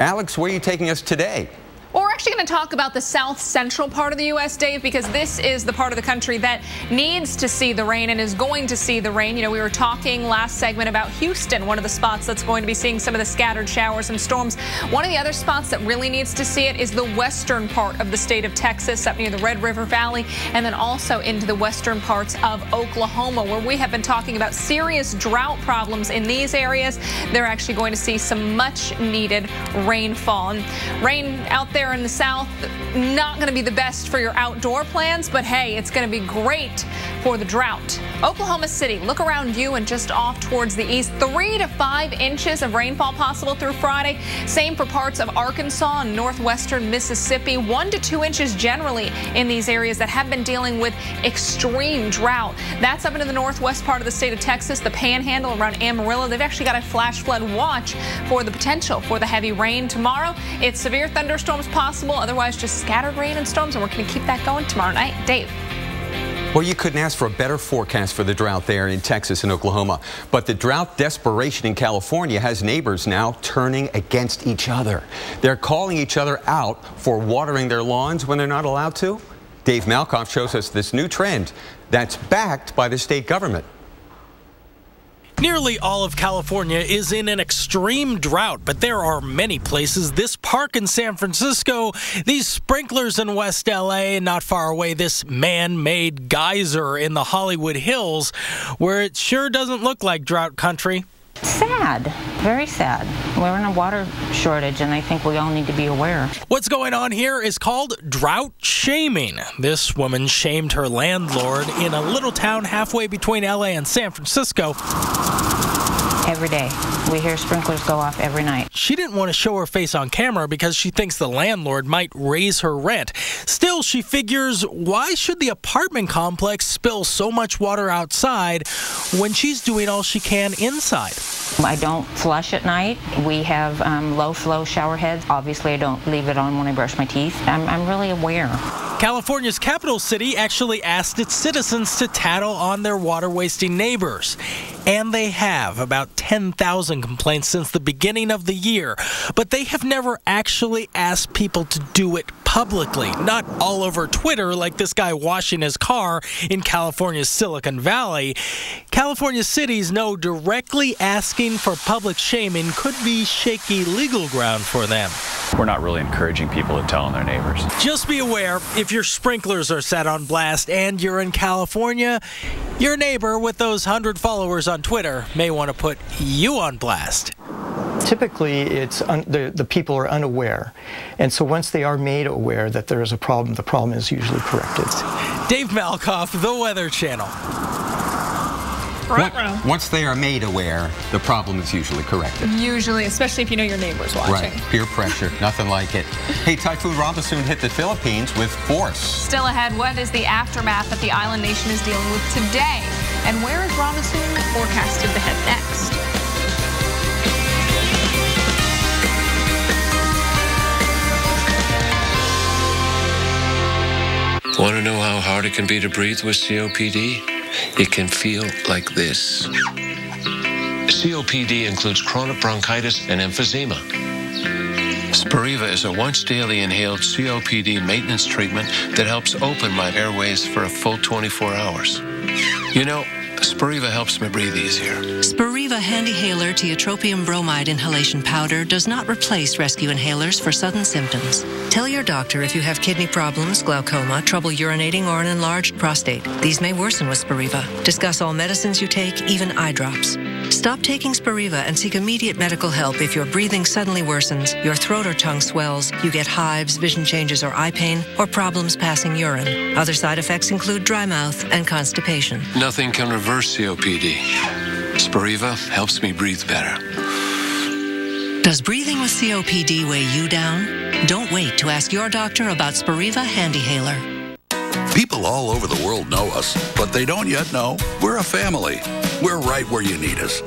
Alex, where are you taking us today? Well, we're actually going to talk about the south central part of the U.S., Dave, because this is the part of the country that needs to see the rain and is going to see the rain. You know, we were talking last segment about Houston, one of the spots that's going to be seeing some of the scattered showers and storms. One of the other spots that really needs to see it is the western part of the state of Texas, up near the Red River Valley, and then also into the western parts of Oklahoma, where we have been talking about serious drought problems in these areas. They're actually going to see some much needed rainfall. And rain out there in the south, not going to be the best for your outdoor plans, but hey, it's going to be great for the drought. Oklahoma City, look around you and just off towards the east, 3 to 5 inches of rainfall possible through Friday. Same for parts of Arkansas and northwestern Mississippi, 1 to 2 inches generally in these areas that have been dealing with extreme drought. That's up into the northwest part of the state of Texas, the Panhandle around Amarillo. They've actually got a flash flood watch for the potential for the heavy rain tomorrow. It's severe thunderstorms possible, otherwise just scattered rain and storms, and we're going to keep that going tomorrow night. Dave. Well, you couldn't ask for a better forecast for the drought there in Texas and Oklahoma. But the drought desperation in California has neighbors now turning against each other. They're calling each other out for watering their lawns when they're not allowed to. Dave Malkoff shows us this new trend that's backed by the state government. Nearly all of California is in an extreme drought, but there are many places. This park in San Francisco, these sprinklers in West LA, and not far away, this man-made geyser in the Hollywood Hills, where it sure doesn't look like drought country. Sad, very sad. We're in a water shortage, and I think we all need to be aware. What's going on here is called drought shaming. This woman shamed her landlord in a little town halfway between LA and San Francisco. Every day. We hear sprinklers go off every night. She didn't want to show her face on camera because she thinks the landlord might raise her rent. Still, she figures, why should the apartment complex spill so much water outside when she's doing all she can inside? I don't flush at night. We have low-flow shower heads. Obviously, I don't leave it on when I brush my teeth. I'm really aware. California's capital city actually asked its citizens to tattle on their water-wasting neighbors. And they have about 10,000 complaints since the beginning of the year. But they have never actually asked people to do it publicly. Not all over Twitter like this guy washing his car in California's Silicon Valley. California cities know directly asking for public shaming could be shaky legal ground for them. We're not really encouraging people to tell on their neighbors. Just be aware, if your sprinklers are set on blast and you're in California, your neighbor with those 100 followers on Twitter may want to put you on blast. Typically, it's the people are unaware, and so once they are made aware that there is a problem, the problem is usually corrected. Dave Malkoff, The Weather Channel. Once they are made aware, the problem is usually corrected. Usually, especially if you know your neighbor's watching. Right, peer pressure, nothing like it. Hey, Typhoon Ramasoon hit the Philippines with force. Still ahead, what is the aftermath that the island nation is dealing with today? And where is Ramasoon forecasted to head next? Want to know how hard it can be to breathe with COPD? It can feel like this. COPD includes chronic bronchitis and emphysema. Spiriva is a once-daily inhaled COPD maintenance treatment that helps open my airways for a full 24 hours. You know, Spiriva helps me breathe easier. Spiriva HandiHaler tiotropium bromide inhalation powder does not replace rescue inhalers for sudden symptoms. Tell your doctor if you have kidney problems, glaucoma, trouble urinating, or an enlarged prostate. These may worsen with Spiriva. Discuss all medicines you take, even eye drops. Stop taking Spiriva and seek immediate medical help if your breathing suddenly worsens, your throat or tongue swells, you get hives, vision changes or eye pain, or problems passing urine. Other side effects include dry mouth and constipation. Nothing can reverse COPD. Spiriva helps me breathe better. Does breathing with COPD weigh you down? Don't wait to ask your doctor about Spiriva HandiHaler. People all over the world know us, but they don't yet know we're a family. We're right where you need us.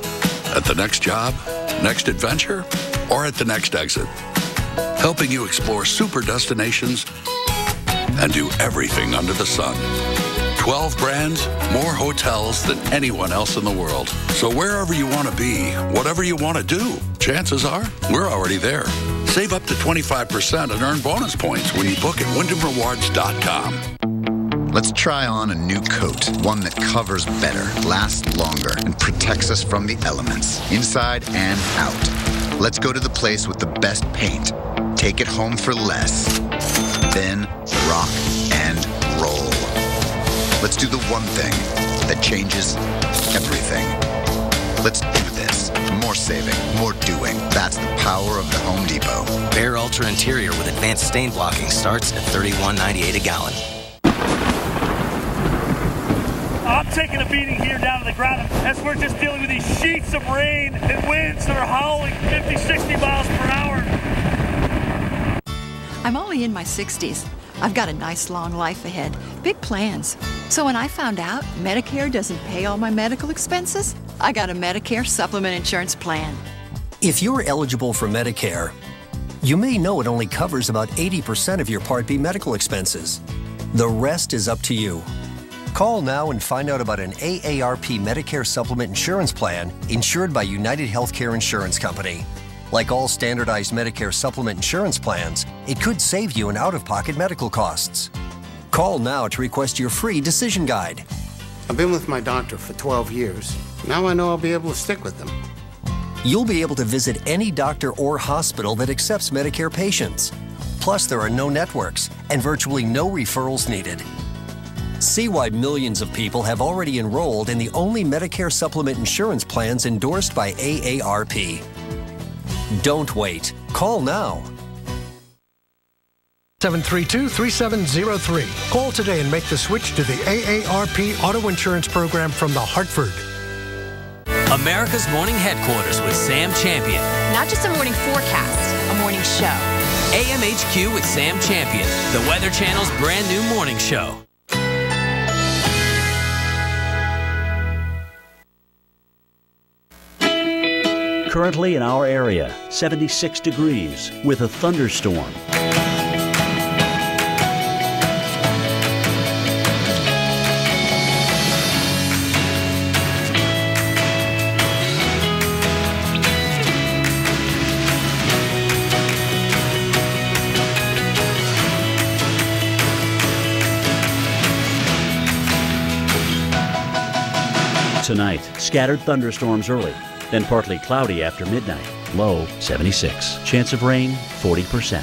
At the next job, next adventure, or at the next exit. Helping you explore super destinations and do everything under the sun. 12 brands, more hotels than anyone else in the world. So wherever you want to be, whatever you want to do, chances are we're already there. Save up to 25% and earn bonus points when you book at WyndhamRewards.com. Let's try on a new coat, one that covers better, lasts longer, and protects us from the elements, inside and out. Let's go to the place with the best paint. Take it home for less. Then rock and roll. Let's do the one thing that changes everything. Let's do this. More saving, more doing. That's the power of the Home Depot. Behr Ultra Interior with advanced stain blocking starts at $31.98 a gallon. I'm taking a beating here down to the ground as we're just dealing with these sheets of rain and winds that are howling 50, 60 miles per hour. I'm only in my 60s. I've got a nice long life ahead, big plans. So when I found out Medicare doesn't pay all my medical expenses, I got a Medicare supplement insurance plan. If you're eligible for Medicare, you may know it only covers about 80% of your Part B medical expenses. The rest is up to you. Call now and find out about an AARP Medicare supplement insurance plan insured by United Healthcare Insurance Company. Like all standardized Medicare supplement insurance plans, it could save you in out-of-pocket medical costs. Call now to request your free decision guide. I've been with my doctor for 12 years. Now I know I'll be able to stick with them. You'll be able to visit any doctor or hospital that accepts Medicare patients. Plus, there are no networks and virtually no referrals needed. See why millions of people have already enrolled in the only Medicare supplement insurance plans endorsed by AARP. Don't wait. Call now. 732-3703. Call today and make the switch to the AARP Auto Insurance Program from the Hartford. America's Morning Headquarters with Sam Champion. Not just a morning forecast, a morning show. AMHQ with Sam Champion, the Weather Channel's brand new morning show. Currently in our area, 76 degrees with a thunderstorm. Tonight, scattered thunderstorms early, then partly cloudy after midnight. Low 76. Chance of rain 40%.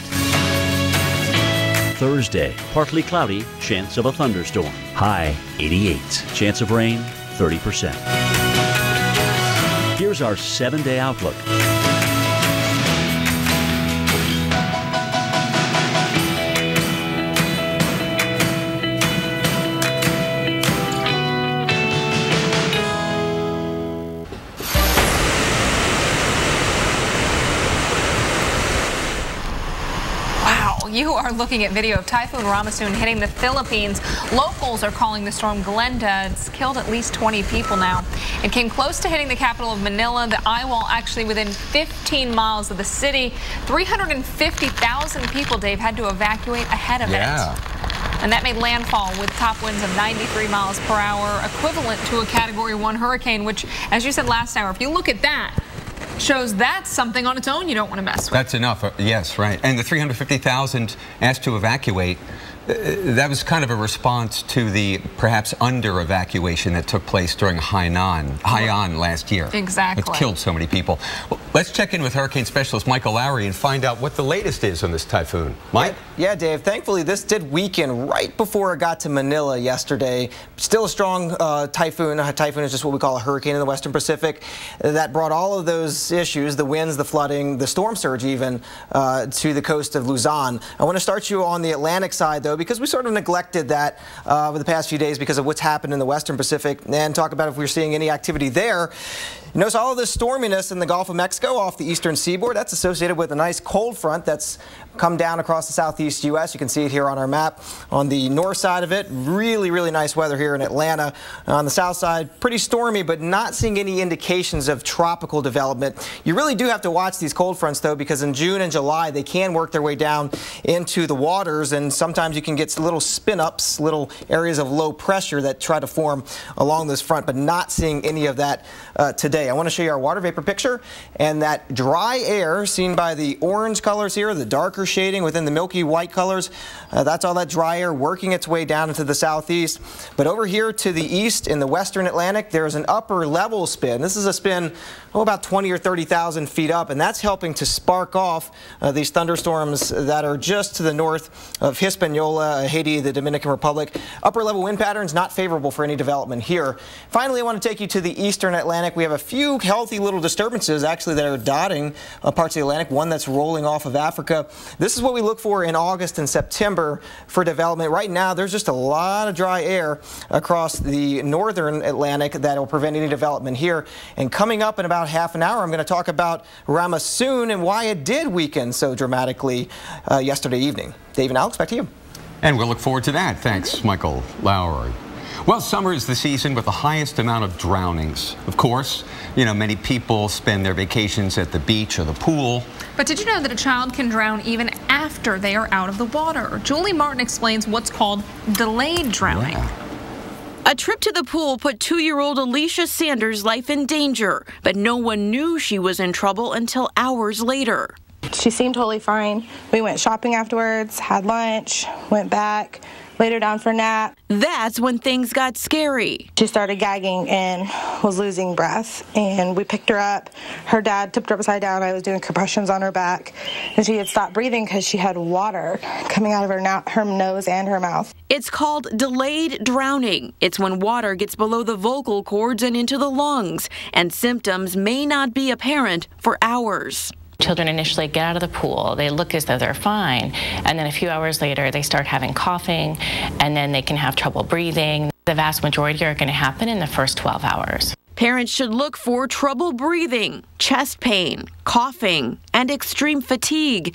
Thursday, partly cloudy, chance of a thunderstorm. High 88. Chance of rain 30%. Here's our 7-day outlook. You are looking at video of Typhoon Ramasoon hitting the Philippines. Locals are calling the storm Glenda. It's killed at least 20 people now. It came close to hitting the capital of Manila, the eye wall actually within 15 miles of the city. 350,000 people, Dave, had to evacuate ahead of it. and that made landfall with top winds of 93 miles per hour, equivalent to a Category 1 hurricane, which, as you said last hour, if you look at that, shows that's something on its own you don't want to mess with. That's enough. Yes, right. And the 350,000 asked to evacuate, that was kind of a response to the perhaps under-evacuation that took place during Haiyan last year. Exactly. It's killed so many people. Well, let's check in with hurricane specialist Michael Lowry and find out what the latest is on this typhoon. Mike? Yeah, Dave. Thankfully, this did weaken right before it got to Manila yesterday. Still a strong typhoon. A typhoon is just what we call a hurricane in the Western Pacific. That brought all of those issues, the winds, the flooding, the storm surge even, to the coast of Luzon. I want to start you on the Atlantic side, though, because we sort of neglected that over the past few days because of what's happened in the Western Pacific, and talk about if we're seeing any activity there. You notice all of this storminess in the Gulf of Mexico off the eastern seaboard. That's associated with a nice cold front that's come down across the southeast U.S. You can see it here on our map. On the north side of it, really, really nice weather here in Atlanta. On the south side, pretty stormy, but not seeing any indications of tropical development. You really do have to watch these cold fronts, though, because in June and July, they can work their way down into the waters, and sometimes you can get little spin-ups, little areas of low pressure that try to form along this front, but not seeing any of that today. I want to show you our water vapor picture, and that dry air seen by the orange colors here, the darker shading within the milky white colors, that's all that dry air working its way down into the southeast. But over here to the east in the western Atlantic, there's an upper level spin. This is a spin about 20 or 30,000 feet up, and that's helping to spark off these thunderstorms that are just to the north of Hispaniola, Haiti, the Dominican Republic. Upper level wind patterns not favorable for any development here. Finally, I want to take you to the eastern Atlantic. We have a few healthy little disturbances actually that are dotting parts of the Atlantic, one that's rolling off of Africa. This is what we look for in August and September for development. Right now, there's just a lot of dry air across the northern Atlantic that will prevent any development here. And coming up in about half an hour, I'm going to talk about Ramasoon and why it did weaken so dramatically yesterday evening. Dave and Alex, back to you. And we'll look forward to that. Thanks, Michael Lowry. Well, summer is the season with the highest amount of drownings. Of course, you know, many people spend their vacations at the beach or the pool. But did you know that a child can drown even after they are out of the water? Julie Martin explains what's called delayed drowning. Yeah. A trip to the pool put 2-year-old Alicia Sanders' life in danger, but no one knew she was in trouble until hours later. She seemed totally fine. We went shopping afterwards, had lunch, went back, laid her down for a nap. That's when things got scary. She started gagging and was losing breath, and we picked her up. Her dad tipped her upside down. I was doing compressions on her back, and she had stopped breathing because she had water coming out of her nose and her mouth. It's called delayed drowning. It's when water gets below the vocal cords and into the lungs, and symptoms may not be apparent for hours. Children initially get out of the pool, they look as though they're fine, and then a few hours later they start having coughing, and then they can have trouble breathing. The vast majority are going to happen in the first 12 hours. Parents should look for trouble breathing, chest pain, coughing, and extreme fatigue.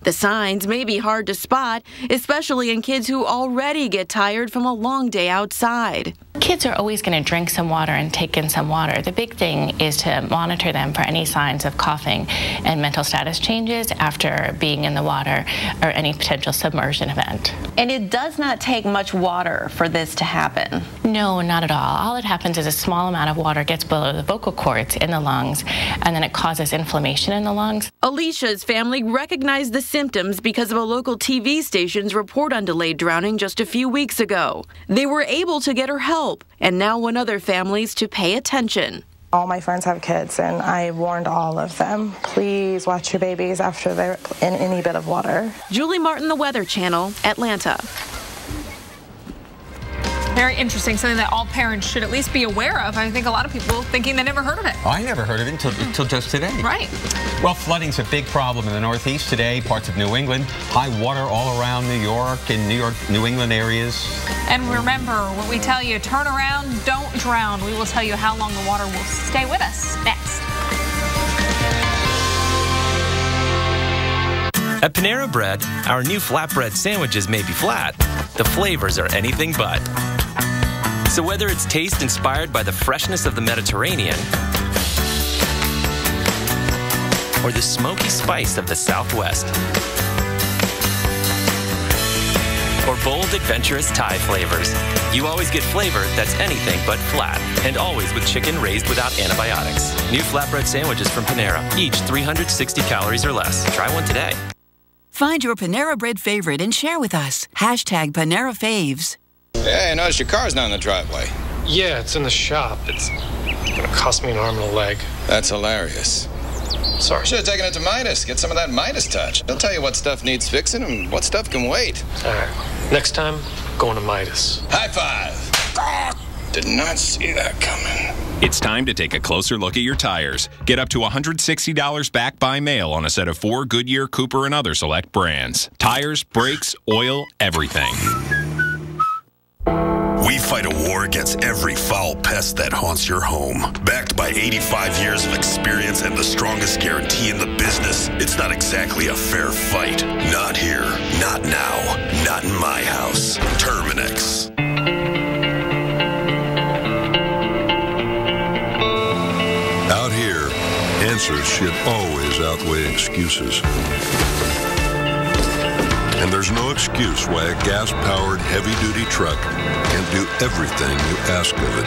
The signs may be hard to spot, especially in kids who already get tired from a long day outside. Kids are always going to drink some water and take in some water. The big thing is to monitor them for any signs of coughing and mental status changes after being in the water or any potential submersion event. And it does not take much water for this to happen. No, not at all. All that happens is a small amount of water gets below the vocal cords in the lungs, and then it causes inflammation in the lungs. Alicia's family recognized the symptoms because of a local TV station's report on delayed drowning just a few weeks ago. They were able to get her help and now want other families to pay attention. All my friends have kids, and I warned all of them, please watch your babies after they're in any bit of water. Julie Martin, The Weather Channel, Atlanta. Very interesting, something that all parents should at least be aware of. I think a lot of people thinking they never heard of it. I never heard of it until just today. Right. Well, flooding's a big problem in the Northeast today, parts of New England. High water all around New York and New England areas. And remember, when we tell you turn around, don't drown, we will tell you how long the water will stay with us next. At Panera Bread, our new flatbread sandwiches may be flat. The flavors are anything but. So whether it's taste inspired by the freshness of the Mediterranean or the smoky spice of the Southwest, or bold, adventurous Thai flavors. You always get flavor that's anything but flat, and always with chicken raised without antibiotics. New flatbread sandwiches from Panera, each 360 calories or less. Try one today. Find your Panera Bread favorite and share with us. Hashtag Panera Faves. Hey, I noticed your car's not in the driveway. Yeah, it's in the shop. It's gonna cost me an arm and a leg. That's hilarious. Sorry. Should have taken it to Midas. Get some of that Midas touch. They'll tell you what stuff needs fixing and what stuff can wait. All right. Next time, going to Midas. High five. Did not see that coming. It's time to take a closer look at your tires. Get up to $160 back by mail on a set of 4 Goodyear, Cooper, and other select brands. Tires, brakes, oil, everything. We fight a war against every foul pest that haunts your home. Backed by 85 years of experience and the strongest guarantee in the business, it's not exactly a fair fight. Not here, not now, not in my house. Terminix. Out here, answers should always outweigh excuses. And there's no excuse why a gas-powered heavy-duty truck can't do everything you ask of it.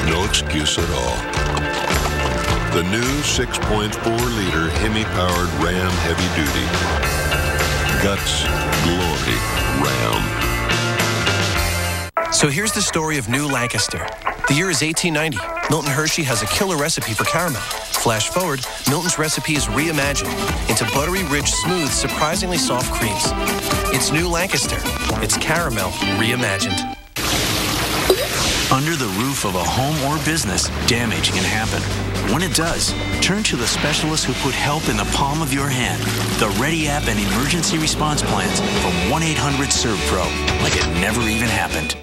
No excuse at all. The new 6.4-liter Hemi-powered Ram Heavy Duty. Guts, glory, Ram. So here's the story of New Lancaster. The year is 1890. Milton Hershey has a killer recipe for caramel. Flash forward, Milton's recipe is reimagined into buttery, rich, smooth, surprisingly soft creams. It's New Lancaster. It's caramel reimagined. Under the roof of a home or business, damage can happen. When it does, turn to the specialists who put help in the palm of your hand. The Ready App and emergency response plans from 1-800-SERVPRO, like it never even happened.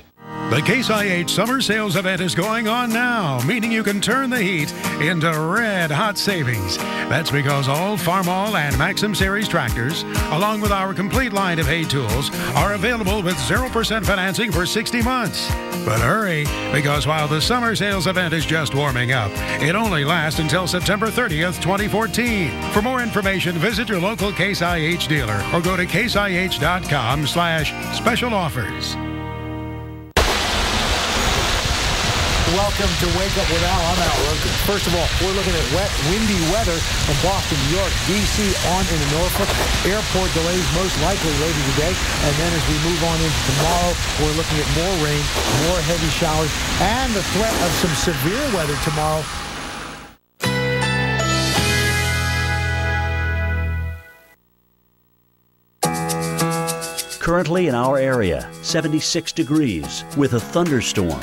The Case IH Summer Sales Event is going on now, meaning you can turn the heat into red-hot savings. That's because all Farmall and Maxim Series tractors, along with our complete line of hay tools, are available with 0% financing for 60 months. But hurry, because while the Summer Sales Event is just warming up, it only lasts until September 30th, 2014. For more information, visit your local Case IH dealer or go to caseih.com/special offers. Welcome to Wake Up with Al. I'm Al Roker. First of all, we're looking at wet, windy weather from Boston, New York, D.C. on into Norfolk. Airport delays most likely later today. And then as we move on into tomorrow, we're looking at more rain, more heavy showers, and the threat of some severe weather tomorrow. Currently in our area, 76 degrees with a thunderstorm.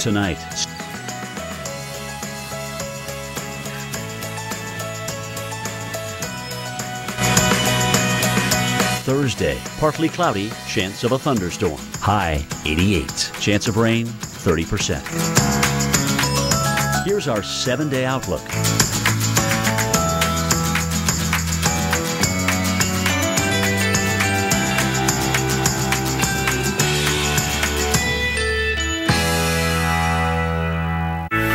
Tonight. Thursday, partly cloudy, chance of a thunderstorm. High 88, chance of rain 30%. Here's our 7-day outlook.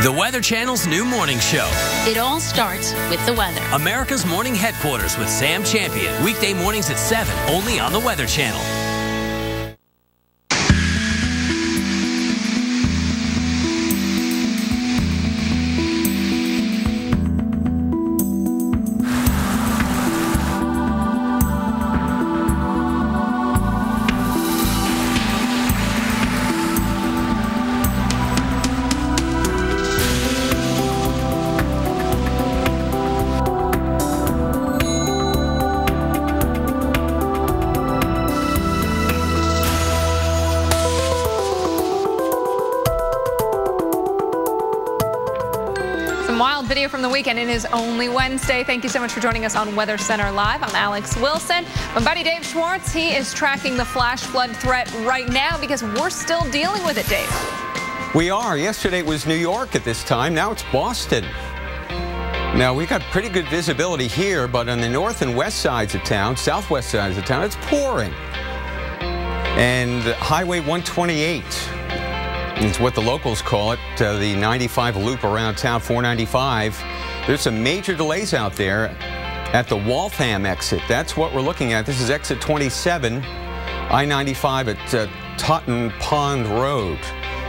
The Weather Channel's new morning show. It all starts with the weather. America's morning headquarters with Sam Champion. Weekday mornings at 7, only on the Weather Channel. Video from the weekend. It is only Wednesday. Thank you so much for joining us on Weather Center Live. I'm Alex Wilson. My buddy Dave Schwartz, he is tracking the flash flood threat right now because we're still dealing with it, Dave. We are. Yesterday it was New York at this time. Now it's Boston. Now, we've got pretty good visibility here, but on the north and west sides of town, southwest sides of town, it's pouring. And Highway 128 is what the locals call it, the 95 loop around town, 495. There's some major delays out there at the Waltham exit. That's what we're looking at. This is exit 27, I-95 at Totten Pond Road.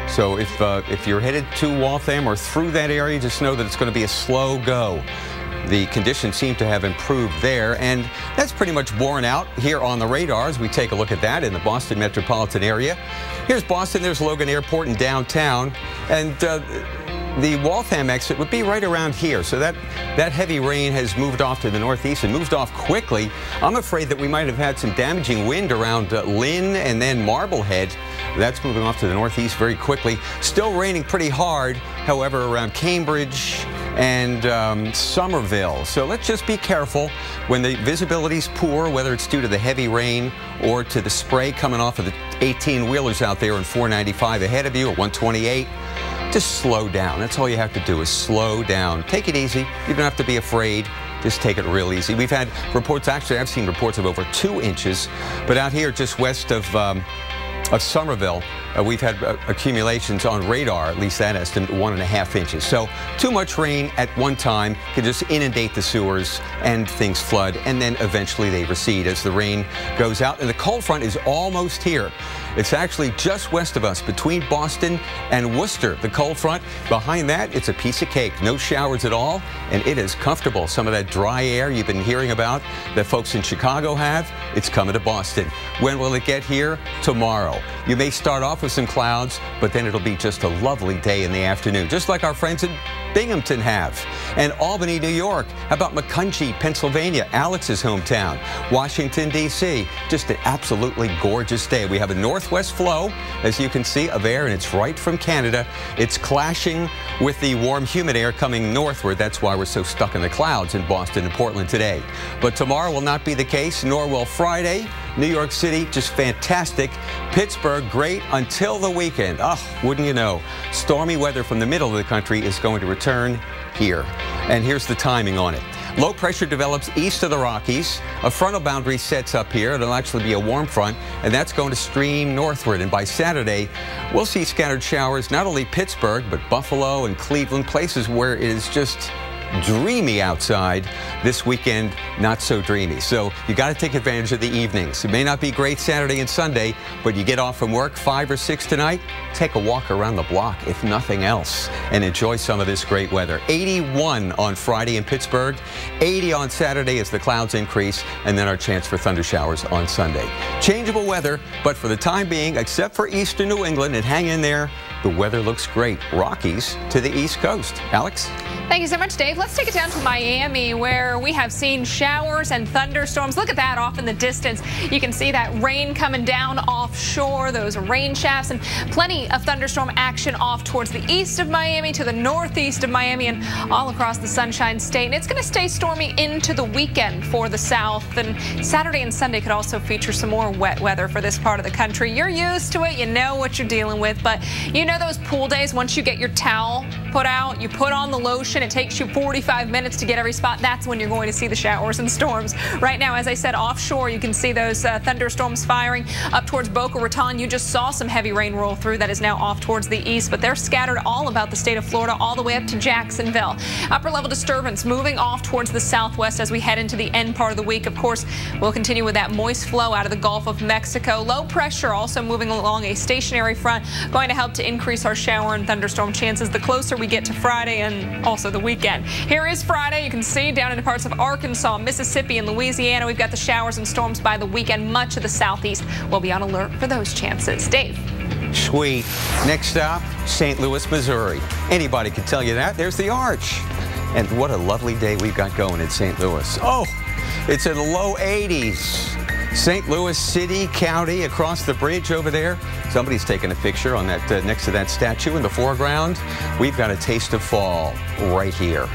So if you're headed to Waltham or through that area, just know that it's going to be a slow go. The conditions seem to have improved there, and that's pretty much borne out here on the radar as we take a look at that in the Boston metropolitan area. Here's Boston, there's Logan Airport in downtown, and the Waltham exit would be right around here. So that heavy rain has moved off to the northeast and moved off quickly. I'm afraid that we might have had some damaging wind around Lynn and then Marblehead. That's moving off to the northeast very quickly. Still raining pretty hard, however, around Cambridge and Somerville. So let's just be careful when the visibility's poor, whether it's due to the heavy rain or to the spray coming off of the 18-wheelers out there in 495 ahead of you at 128. Just slow down. That's all you have to do is slow down. Take it easy. You don't have to be afraid. Just take it real easy. We've had reports, actually I've seen reports of over 2 inches, but out here just west of Somerville, we've had accumulations on radar, at least that estimate, 1.5 inches. So too much rain at one time can just inundate the sewers and things flood, and then eventually they recede as the rain goes out. And the cold front is almost here. It's actually just west of us between Boston and Worcester. The cold front, behind that, it's a piece of cake. No showers at all, and it is comfortable. Some of that dry air you've been hearing about that folks in Chicago have, it's coming to Boston. When will it get here? Tomorrow. You may start off with some clouds, but then it'll be just a lovely day in the afternoon, just like our friends in Binghamton have. And Albany, New York. How about Macungie, Pennsylvania, Alex's hometown. Washington, D.C. Just an absolutely gorgeous day. We have a northwest flow, as you can see, of air, and it's right from Canada. It's clashing with the warm, humid air coming northward. That's why we're so stuck in the clouds in Boston and Portland today. But tomorrow will not be the case, nor will Friday. New York City, just fantastic. Pittsburgh, great until the weekend. Oh, wouldn't you know? Stormy weather from the middle of the country is going to return here. And here's the timing on it. Low pressure develops east of the Rockies. A frontal boundary sets up here. It'll actually be a warm front, and that's going to stream northward. And by Saturday, we'll see scattered showers, not only Pittsburgh, but Buffalo and Cleveland, places where it is just dreamy outside. This weekend, not so dreamy. So you got to take advantage of the evenings. It may not be great Saturday and Sunday, but you get off from work 5 or 6 tonight, take a walk around the block, if nothing else, and enjoy some of this great weather. 81 on Friday in Pittsburgh, 80 on Saturday as the clouds increase, and then our chance for thunder showers on Sunday. Changeable weather, but for the time being, except for eastern New England, and hang in there, the weather looks great. Rockies to the East Coast. Alex? Thank you so much, Dave. Let's take it down to Miami, where we have seen showers and thunderstorms. Look at that off in the distance. You can see that rain coming down offshore, those rain shafts, and plenty of thunderstorm action off towards the east of Miami, to the northeast of Miami, and all across the Sunshine State. And it's going to stay stormy into the weekend for the south. And Saturday and Sunday could also feature some more wet weather for this part of the country. You're used to it. You know what you're dealing with. But you know those pool days, once you get your towel put out, you put on the lotion, it takes you 45 minutes to get every spot. That's when you're going to see the showers and storms. Right now, as I said, offshore, you can see those thunderstorms firing up towards Boca Raton. You just saw some heavy rain roll through. That is now off towards the east, but they're scattered all about the state of Florida, all the way up to Jacksonville. Upper level disturbance moving off towards the southwest as we head into the end part of the week. Of course, we'll continue with that moist flow out of the Gulf of Mexico. Low pressure also moving along a stationary front, going to help to increase our shower and thunderstorm chances the closer we get to Friday and also the weekend. Here is Friday. You can see down into parts of Arkansas, Mississippi, and Louisiana, we've got the showers and storms by the weekend. Much of the southeast will be on alert for those chances. Dave. Sweet. Next stop, St. Louis, Missouri. Anybody can tell you that. There's the Arch. And what a lovely day we've got going in St. Louis. Oh, it's in the low 80s. St. Louis City, County, across the bridge over there. Somebody's taking a picture on that next to that statue in the foreground. We've got a taste of fall right here.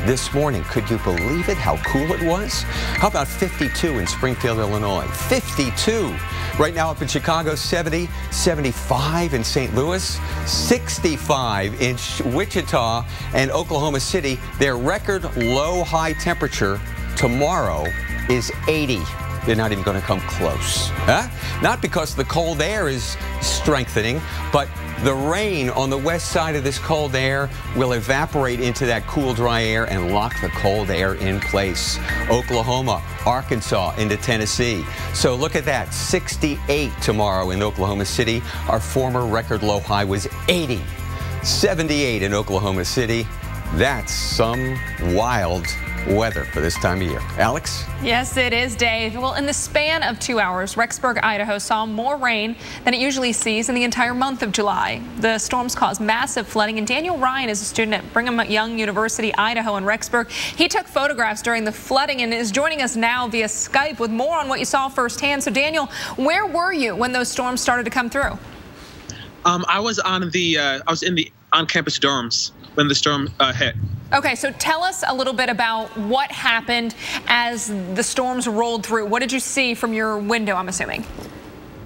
this morning. Could you believe it, how cool it was? How about 52 in Springfield, Illinois? 52. Right now up in Chicago, 70, 75 in St. Louis, 65 in Wichita and Oklahoma City. Their record low-high temperature tomorrow is 80. They're not even going to come close. Not because the cold air is strengthening, but the rain on the west side of this cold air will evaporate into that cool, dry air and lock the cold air in place. Oklahoma, Arkansas, into Tennessee. So look at that, 68 tomorrow in Oklahoma City. Our former record low high was 80. 78 in Oklahoma City. That's some wild weather for this time of year. Alex? Yes, it is, Dave. Well, in the span of 2 hours, Rexburg, Idaho saw more rain than it usually sees in the entire month of July. The storms caused massive flooding, and Daniel Ryan is a student at Brigham Young University, Idaho in Rexburg. He took photographs during the flooding and is joining us now via Skype with more on what you saw firsthand. So, Daniel, where were you when those storms started to come through? I was in the on-campus dorms when the storm hit. Okay, so tell us a little bit about what happened as the storms rolled through. What did you see from your window, I'm assuming?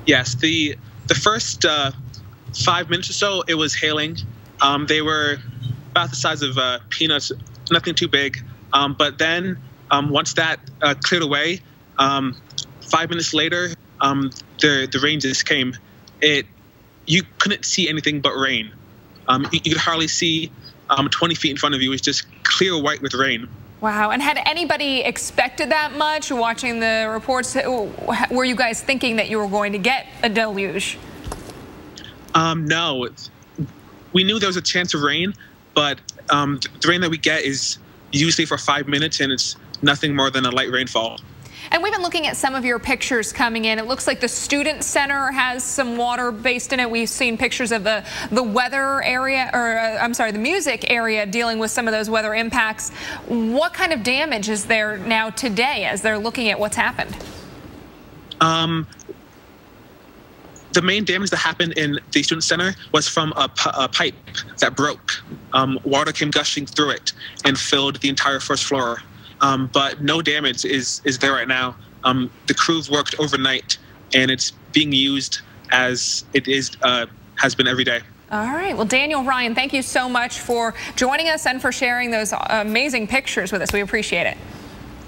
Yes, the first 5 minutes or so, it was hailing. They were about the size of peanuts, nothing too big. But then once that cleared away, 5 minutes later, the rain just came. You couldn't see anything but rain. You could hardly see 20 feet in front of you. It was just clear white with rain. Wow. And had anybody expected that much? Watching the reports, were you guys thinking that you were going to get a deluge? No. We knew there was a chance of rain, but the rain that we get is usually for 5 minutes, and it's nothing more than a light rainfall. And we've been looking at some of your pictures coming in. It looks like the student center has some water based in it. We've seen pictures of the weather area, or I'm sorry, the music area dealing with some of those weather impacts. What kind of damage is there now today as they're looking at what's happened? The main damage that happened in the student center was from a pipe that broke. Water came gushing through it and filled the entire first floor. But no damage is there right now. The crew's worked overnight, and it's being used as it has been every day. All right. Well, Daniel Ryan, thank you so much for joining us and for sharing those amazing pictures with us. We appreciate it.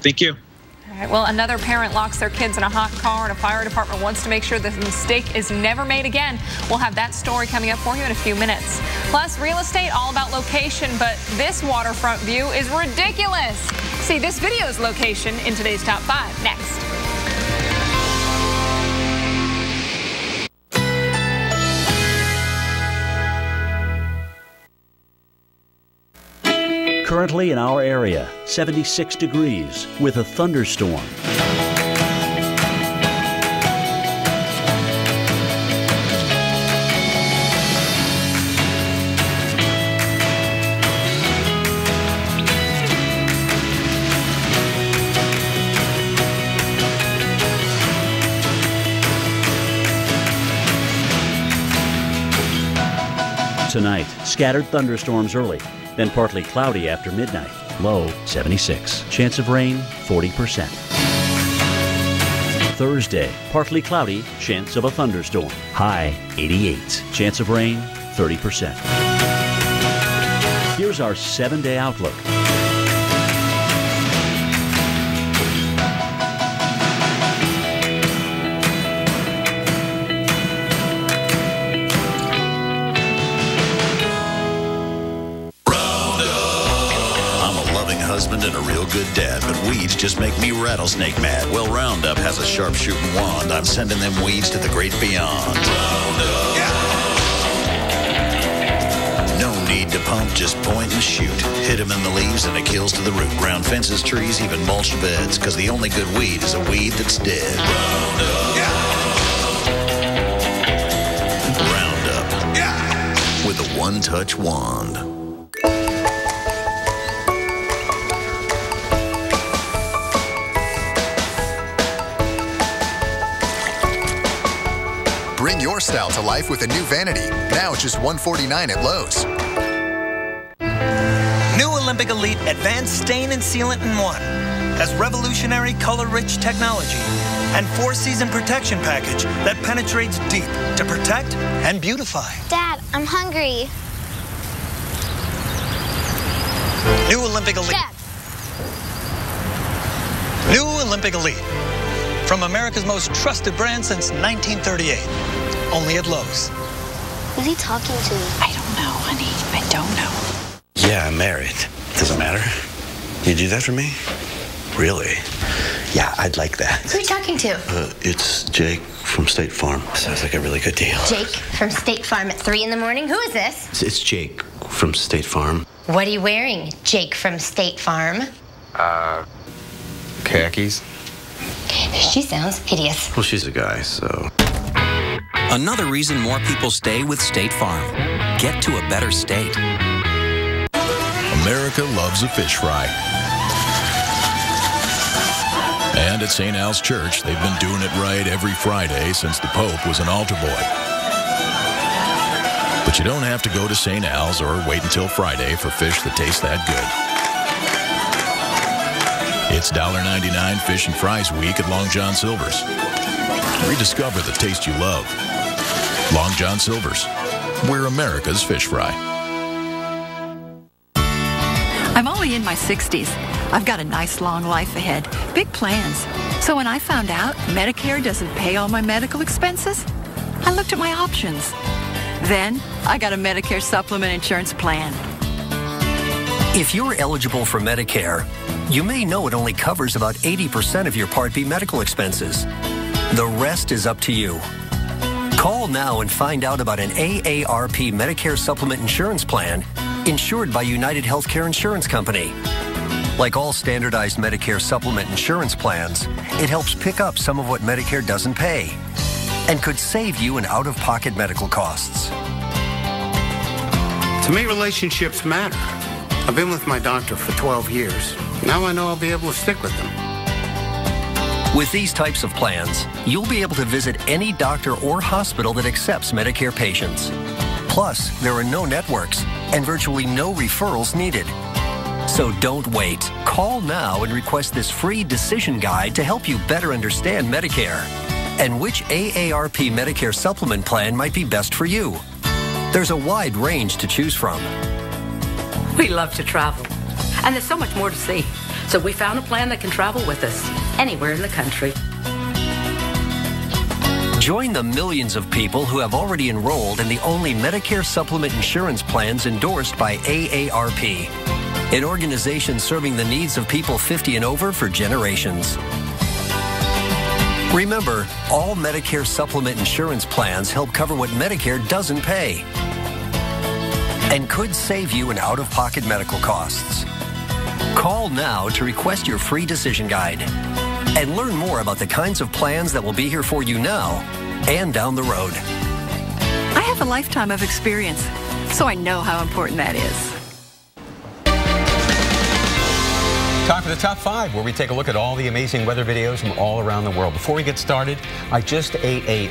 Thank you. All right. Well, another parent locks their kids in a hot car, and a fire department wants to make sure the mistake is never made again. We'll have that story coming up for you in a few minutes. Plus, real estate, all about location, but this waterfront view is ridiculous. See this video's location in today's Top 5 next. Currently in our area, 76 degrees with a thunderstorm. Tonight, scattered thunderstorms early, then partly cloudy after midnight. Low 76. Chance of rain 40%. Thursday, partly cloudy, chance of a thunderstorm. High 88. Chance of rain 30%. Here's our 7-day outlook. Husband and a real good dad, but weeds just make me rattlesnake mad. Well, Roundup has a sharp-shooting wand. I'm sending them weeds to the great beyond. Roundup. Yeah. No need to pump, just point and shoot. Hit them in the leaves and it kills to the root. Round fences, trees, even mulched beds, because the only good weed is a weed that's dead. Roundup. Yeah. Roundup. Yeah. With a one-touch wand. Bring your style to life with a new vanity. Now just $149 at Lowe's. New Olympic Olympic Elite Advanced Stain and Sealant in 1 has revolutionary color-rich technology and 4-season protection package that penetrates deep to protect and beautify. Dad, I'm hungry. New Olympic Elite. Dad. New Olympic Elite. From America's most trusted brand since 1938. Only at Lowe's. Who's he talking to? I don't know, honey. I don't know. Yeah, I'm married. Doesn't matter. You do that for me? Really? Yeah, I'd like that. Who are you talking to? It's Jake from State Farm. Sounds like a really good deal. Jake from State Farm at 3 in the morning? Who is this? It's Jake from State Farm. What are you wearing, Jake from State Farm? Khakis. She sounds hideous. Well, she's a guy, so... Another reason more people stay with State Farm. Get to a better state. America loves a fish fry. And at St. Al's Church, they've been doing it right every Friday since the Pope was an altar boy. But you don't have to go to St. Al's or wait until Friday for fish that taste that good. It's $1.99 Fish and Fries Week at Long John Silver's. Rediscover the taste you love. Long John Silver's. We're America's fish fry. I'm only in my 60s. I've got a nice long life ahead. Big plans. So when I found out Medicare doesn't pay all my medical expenses, I looked at my options. Then I got a Medicare supplement insurance plan. If you're eligible for Medicare, you may know it only covers about 80% of your Part B medical expenses. The rest is up to you. Call now and find out about an AARP Medicare Supplement Insurance Plan insured by United Healthcare Insurance Company. Like all standardized Medicare Supplement insurance plans, it helps pick up some of what Medicare doesn't pay and could save you in out-of-pocket medical costs. To me, relationships matter. I've been with my doctor for 12 years. Now I know I'll be able to stick with them. With these types of plans, you'll be able to visit any doctor or hospital that accepts Medicare patients. Plus, there are no networks and virtually no referrals needed. So don't wait. Call now and request this free decision guide to help you better understand Medicare and which AARP Medicare supplement plan might be best for you. There's a wide range to choose from. We love to travel, and there's so much more to see. So we found a plan that can travel with us anywhere in the country. Join the millions of people who have already enrolled in the only Medicare supplement insurance plans endorsed by AARP, an organization serving the needs of people 50 and over for generations. Remember, all Medicare supplement insurance plans help cover what Medicare doesn't pay and could save you in out-of-pocket medical costs. Call now to request your free decision guide and learn more about the kinds of plans that will be here for you now and down the road. I have a lifetime of experience, so I know how important that is. Time for the Top 5, where we take a look at all the amazing weather videos from all around the world. Before we get started, I just ate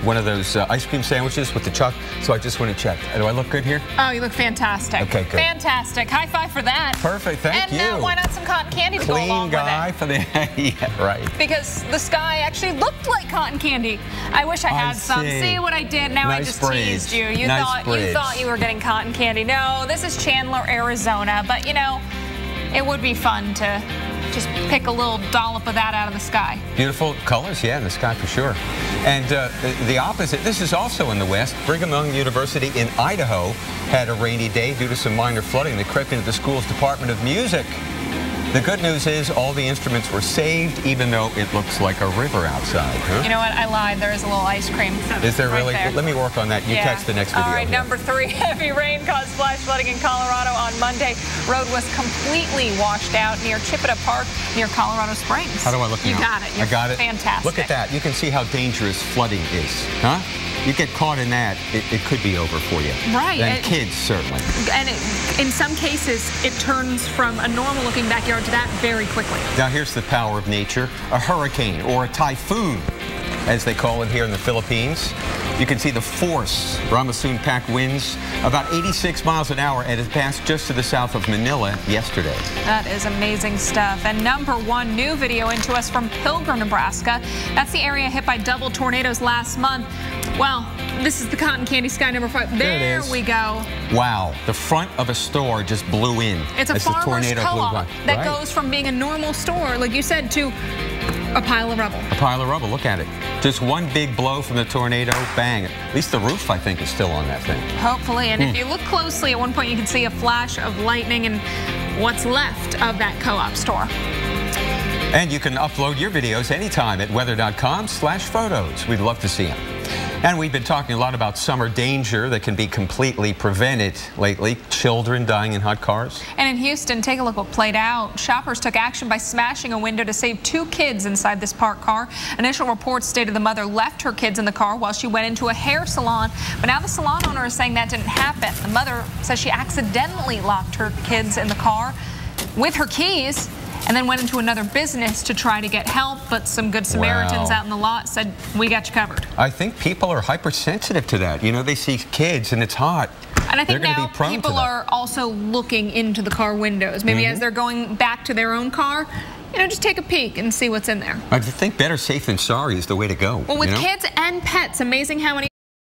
one of those ice cream sandwiches with the chocolate, so I just want to check. Do I look good here? Oh, you look fantastic. Okay, good. Fantastic. High five for that. Perfect, thank you. And why not some cotton candy to go along with it? Clean guy for the, yeah, right. Because the sky actually looked like cotton candy. I wish I had some. See what I did? Now I just teased you. You thought you were getting cotton candy. No, this is Chandler, Arizona. But you know, it would be fun to just pick a little dollop of that out of the sky. Beautiful colors, yeah, in the sky for sure. And the opposite, this is also in the west. Brigham Young University in Idaho had a rainy day due to some minor flooding that crept into the school's Department of Music. The good news is all the instruments were saved, even though it looks like a river outside. Huh? You know what? I lied. There is a little ice cream. Is there right really? There. Let me work on that. You text the next video. All right, number 3. Heavy rain caused flash flooding in Colorado on Monday. Road was completely washed out near Chipeta Park near Colorado Springs. How do I look now? You got it. I got it. Fantastic. Look at that. You can see how dangerous flooding is. Huh? You get caught in that, it could be over for you. Right. And kids, certainly. And in some cases, it turns from a normal-looking backyard to that very quickly. Now, here's the power of nature. A hurricane, or a typhoon, as they call it here in the Philippines. You can see the force. Ramasoon packed winds about 86 miles an hour, and it passed just to the south of Manila yesterday. That is amazing stuff. And number one new video into us from Pilgrim, Nebraska. That's the area hit by double tornadoes last month. Well, this is the cotton candy sky number 5. There we go. Wow, the front of a store just blew in. It's a farmer's co-op that goes from being a normal store, like you said, to a pile of rubble. A pile of rubble, look at it. Just one big blow from the tornado, bang. At least the roof, I think, is still on that thing. Hopefully, and if you look closely, at one point you can see a flash of lightning and what's left of that co-op store. And you can upload your videos anytime at weather.com/photos. We'd love to see them. And we've been talking a lot about summer danger that can be completely prevented lately. Children dying in hot cars. And in Houston, take a look what played out. Shoppers took action by smashing a window to save 2 kids inside this parked car. Initial reports stated the mother left her kids in the car while she went into a hair salon. But now the salon owner is saying that didn't happen. The mother says she accidentally locked her kids in the car with her keys and then went into another business to try to get help, but some good Samaritans out in the lot said, we got you covered. I think people are hypersensitive to that. You know, they see kids and it's hot. And I think now people are also looking into the car windows. Maybe as they're going back to their own car, you know, just take a peek and see what's in there. I think better safe than sorry is the way to go. Well, with kids and pets, amazing how many